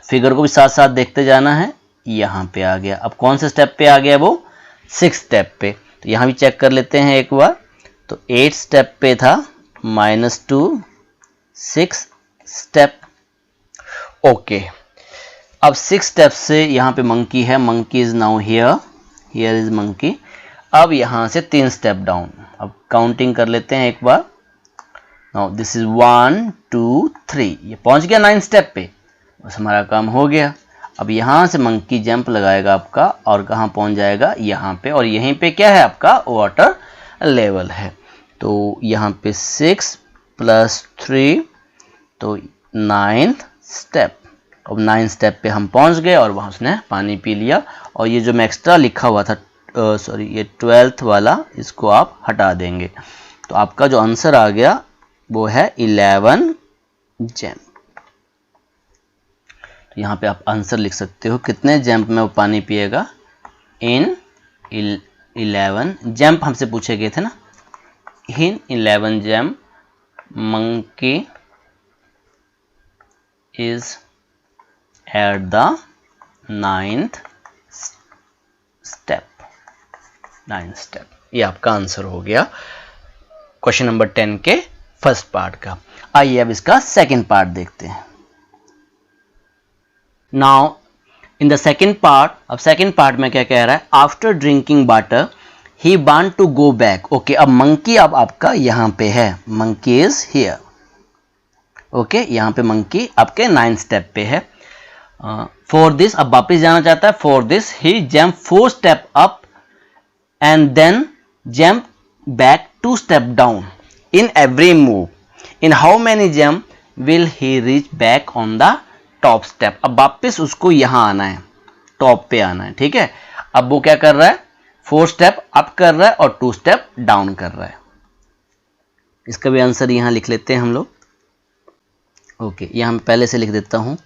फिगर को भी साथ साथ देखते जाना है। यहाँ पे आ गया, अब कौन से स्टेप पे आ गया, वो 6 स्टेप पे। तो यहाँ भी चेक कर लेते हैं एक बार, तो 8 स्टेप पे था, -2 6 स्टेप। ओके, अब 6 स्टेप से यहाँ पे मंकी है, monkey is now here, here is monkey. अब यहाँ से 3 स्टेप डाउन, अब काउंटिंग कर लेते हैं एक बार। नाउ दिस इज 1 2 3, ये पहुंच गया 9 स्टेप पे, बस हमारा काम हो गया। अब यहाँ से मंकी जंप लगाएगा आपका और कहाँ पहुंच जाएगा, यहाँ पे, और यहीं पे क्या है आपका, वाटर लेवल है। तो यहाँ पे 6 प्लस 3 तो 9th स्टेप। अब 9 स्टेप पे हम पहुंच गए और वहाँ उसने पानी पी लिया। और ये जो मैं एक्स्ट्रा लिखा हुआ था, सॉरी ये 12th वाला, इसको आप हटा देंगे। तो आपका जो आंसर आ गया वो है 11 जंप। तो यहाँ पे आप आंसर लिख सकते हो, कितने जंप में वो पानी पिएगा, इन 11 जंप हमसे पूछे गए थे ना, इन 11 jump monkey is at the 9th step, 9th step. ये आपका आंसर हो गया क्वेश्चन नंबर 10 के फर्स्ट पार्ट का। आइए अब इसका सेकंड पार्ट देखते हैं। Now in the second part, अब सेकंड पार्ट में क्या कह रहा है, after drinking water he want to go back. Okay, अब मंकी अब आपका यहां पे है, मंकी इज हियर। ओके, यहां पे मंकी आपके 9th स्टेप पे है। फॉर दिस, अब वापस जाना चाहता है, for this he jump 4 step up and then jump back 2 step down in every move. In how many jump will he reach back on the top step. अब वापस उसको यहां आना है, टॉप पे आना है, ठीक है। अब वो क्या कर रहा है, 4 स्टेप अप कर रहा है और 2 स्टेप डाउन कर रहा है। इसका भी आंसर यहां लिख लेते हैं हम लोग। ओके, यहां मैं पहले से लिख देता हूं,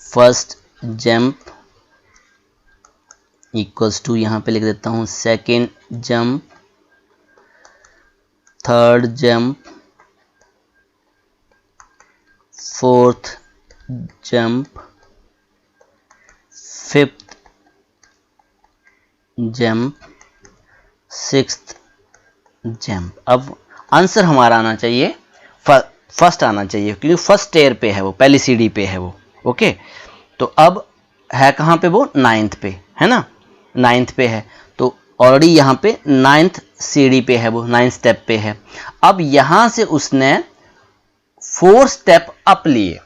फर्स्ट जंप इक्वल्स टू, यहां पे लिख देता हूं second jump, third jump, fourth jump, fifth jump, sixth jump. अब आंसर हमारा आना चाहिए, फर्स्ट आना चाहिए, क्योंकि फर्स्ट स्टेयर पे है वो, पहली सीढ़ी पे है वो। ओके, तो अब है कहाँ पे वो, 9th पे है ना, 9th पे है। तो ऑलरेडी यहाँ पे 9th सीढ़ी पे है वो, 9th स्टेप पे है। अब यहाँ से उसने 4 स्टेप अप लिए,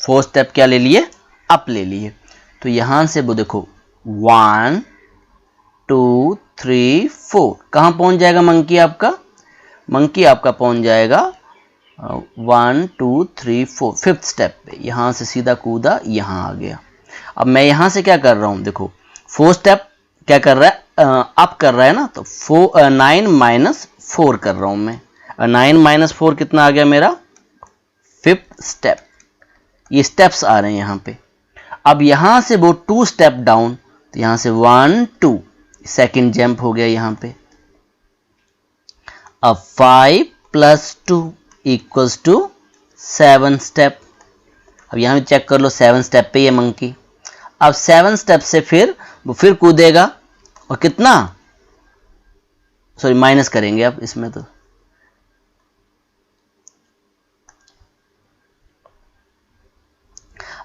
4 स्टेप क्या ले लिए, अप ले लिए। तो यहाँ से वो देखो 1 2 3 4, कहाँ पहुँच जाएगा मंकी आपका, मंकी आपका पहुँच जाएगा 1 2 3 4 5th स्टेप पे। यहाँ से सीधा कूदा, यहाँ आ गया। अब मैं यहाँ से क्या कर रहा हूँ, देखो 4 स्टेप क्या कर रहा है, अप कर रहा है ना, तो 9 माइनस 4 कर रहा हूँ मैं। 9 माइनस 4 कितना आ गया मेरा, 5th स्टेप। ये स्टेप्स आ रहे हैं यहाँ पे। अब यहाँ से वो 2 स्टेप डाउन, तो यहाँ से 1 2 सेकेंड जंप हो गया यहाँ पे। अब 5 प्लस 2 इक्वल्स टू 7 स्टेप। अब यहाँ भी चेक कर लो, 7 स्टेप पे ये मंकी। अब 7 स्टेप से फिर वो फिर कूदेगा, और कितना, सॉरी माइनस करेंगे अब इसमें, तो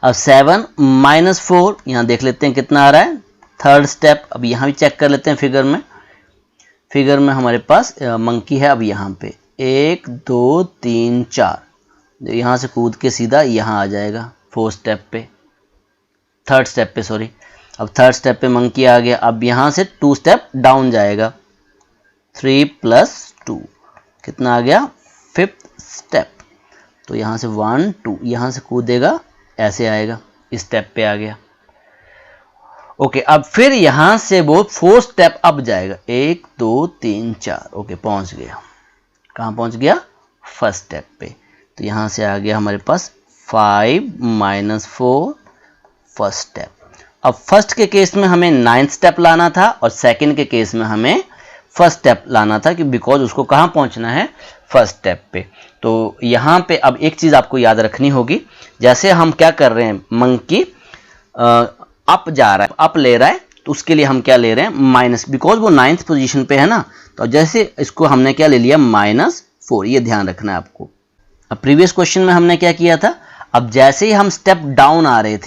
अब 7 माइनस 4, यहां देख लेते हैं कितना आ रहा है, थर्ड स्टेप अब यहाँ भी चेक कर लेते हैं फिगर में हमारे पास मंकी है। अब यहाँ पे 1 2 3 4, यहाँ से कूद के सीधा यहाँ आ जाएगा थर्ड स्टेप पे सॉरी। अब थर्ड स्टेप पे मंकी आ गया। अब यहाँ से 2 स्टेप डाउन जाएगा, 3 + 2 कितना आ गया, 5th स्टेप। तो यहाँ से 1 2 यहाँ से कूदेगा ऐसे आएगा, इस स्टेप पे आ गया। ओके, अब फिर यहाँ से वो 4th स्टेप अब जाएगा, 1 2 3 4। ओके, पहुँच गया। कहाँ पहुँच गया, फर्स्ट स्टेप पे। तो यहाँ से आ गया हमारे पास 5 - 4 फर्स्ट स्टेप। अब फर्स्ट के केस में हमें 9th स्टेप लाना था और सेकंड के केस में हमें फर्स्ट स्टेप लाना था, कि बिकॉज उसको कहाँ पहुँचना है, फर्स्ट स्टेप पे। तो यहाँ पे अब एक चीज़ आपको याद रखनी होगी, जैसे हम क्या कर रहे हैं, मंकी अप जा रहा है, अप ले रहा है, तो उसके लिए हम क्या ले रहे हैं, माइनस, बिकॉज वो 9th पोजीशन पे है ना। तो जैसे इसको हमने क्या ले लिया, -4, ये ध्यान रखना है आपको। अब प्रीवियस क्वेश्चन में हमने क्या किया था, अब जैसे ही हम स्टेप डाउन आ रहे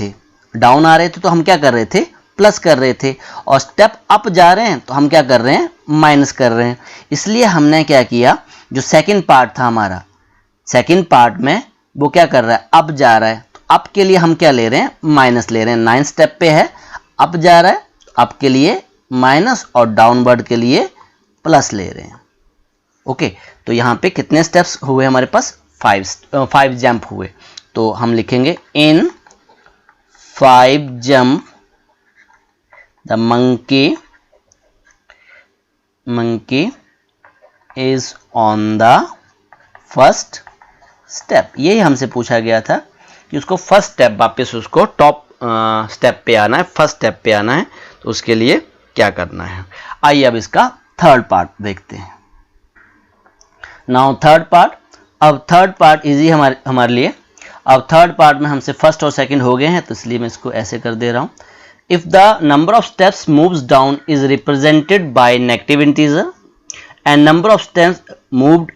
थे तो हम क्या कर रहे थे, प्लस कर रहे थे, और स्टेप अप जा रहे हैं तो हम क्या कर रहे हैं, माइनस कर रहे हैं। इसलिए हमने क्या किया, जो सेकंड पार्ट था हमारा, सेकंड पार्ट में वो क्या कर रहा है, अप जा रहा है, तो अप के लिए हम क्या ले रहे हैं, माइनस ले रहे हैं। 9th स्टेप पे है, अप जा रहा है, अप के लिए माइनस और डाउनवर्ड के लिए प्लस ले रहे हैं। ओके, तो यहाँ पे कितने स्टेप्स हुए हमारे पास, 5 जंप हुए। तो हम लिखेंगे इन 5 jump the monkey is on the first step। यही हमसे पूछा गया था कि उसको फर्स्ट स्टेप, वापस उसको टॉप स्टेप पे आना है, फर्स्ट स्टेप पे आना है, तो उसके लिए क्या करना है। आइए अब इसका थर्ड पार्ट देखते हैं। नाउ थर्ड पार्ट, अब थर्ड पार्ट इजी हमारे लिए। अब थर्ड पार्ट में हमसे फर्स्ट और सेकंड हो गए हैं, तो इसलिए मैं इसको ऐसे कर दे रहा हूँ। If the number of steps moves down is represented by negative integer and number of steps moved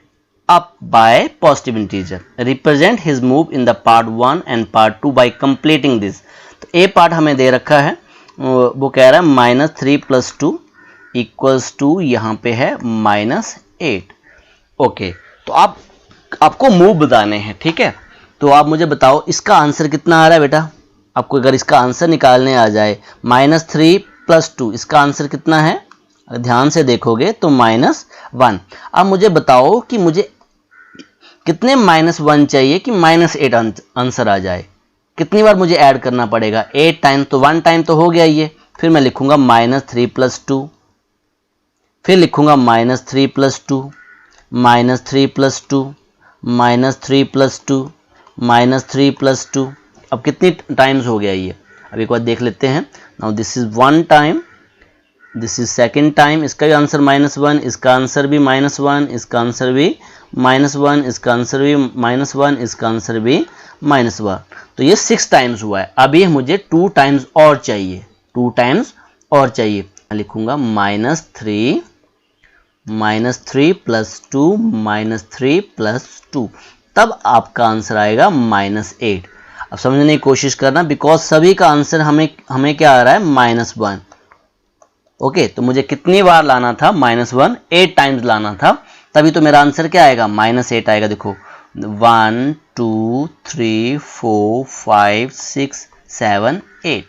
up by positive integer, represent his move in the part 1 and part 2 bye completing this. तो ए part हमें दे रखा है, वो कह रहा है -3 + 2 = यहाँ पे है -8। ओके, तो आपको मूव बताने हैं, ठीक है। तो आप मुझे बताओ इसका आंसर कितना आ रहा है बेटा। आपको अगर इसका आंसर निकालने आ जाए, -3 + 2, इसका आंसर कितना है, अगर ध्यान से देखोगे तो -1। अब मुझे बताओ कि मुझे कितने -1 चाहिए कि -8 आंसर आ जाए। कितनी बार मुझे ऐड करना पड़ेगा, 8 टाइम। तो 1 टाइम तो हो गया ये, फिर मैं लिखूंगा -3 + 2, फिर लिखूंगा -3 + 2, -3 + 2, -3 + 2, -3 + 2। अब कितनी टाइम्स हो गया ये, अब एक बार देख लेते हैं। Now this is 1 time, this is second time, इसका भी आंसर -1, इसका आंसर भी -1, इसका आंसर भी -1, इसका आंसर भी -1, इसका आंसर भी -1। तो ये 6 टाइम्स हुआ है। अभी मुझे 2 टाइम्स और चाहिए, 2 टाइम्स और चाहिए। मैं लिखूंगा -3 + 2, -3 + 2, तब आपका आंसर आएगा -8। अब समझने की कोशिश करना, बिकॉज सभी का आंसर हमें क्या आ रहा है, -1। ओके, तो मुझे कितनी बार लाना था, -1, 8 टाइम्स लाना था, तभी तो मेरा आंसर क्या आएगा, -8 आएगा। देखो 1 2 3 4 5 6 7 8।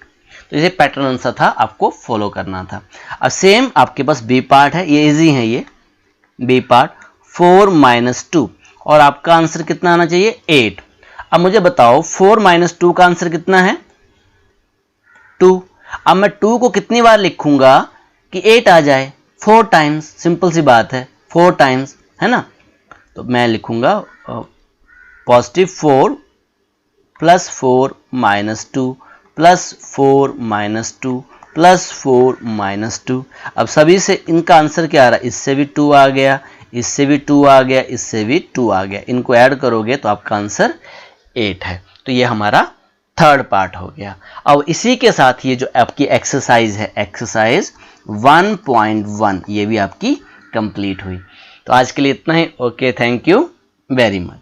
तो ये पैटर्न आंसर था, आपको फॉलो करना था। अब सेम आपके पास बी पार्ट है, ये इजी है, ये बी पार्ट 4 - 2, और आपका आंसर कितना आना चाहिए, 8। अब मुझे बताओ 4 - 2 का आंसर कितना है, 2। अब मैं 2 को कितनी बार लिखूंगा कि 8 आ जाए, 4 टाइम्स। सिंपल सी बात है, 4 टाइम्स है ना। तो मैं लिखूंगा +4 + 4 - 2 + 4 - 2 + 4 - 2। अब सभी से इनका आंसर क्या आ रहा है, इससे भी 2 आ गया, इससे भी 2 आ गया, इससे भी 2 आ गया। इनको ऐड करोगे तो आपका आंसर 8 है। तो ये हमारा थर्ड पार्ट हो गया। अब इसी के साथ ये जो आपकी एक्सरसाइज है, एक्सरसाइज 1.1, ये भी आपकी कंप्लीट हुई। तो आज के लिए इतना ही। Okay, thank you very much.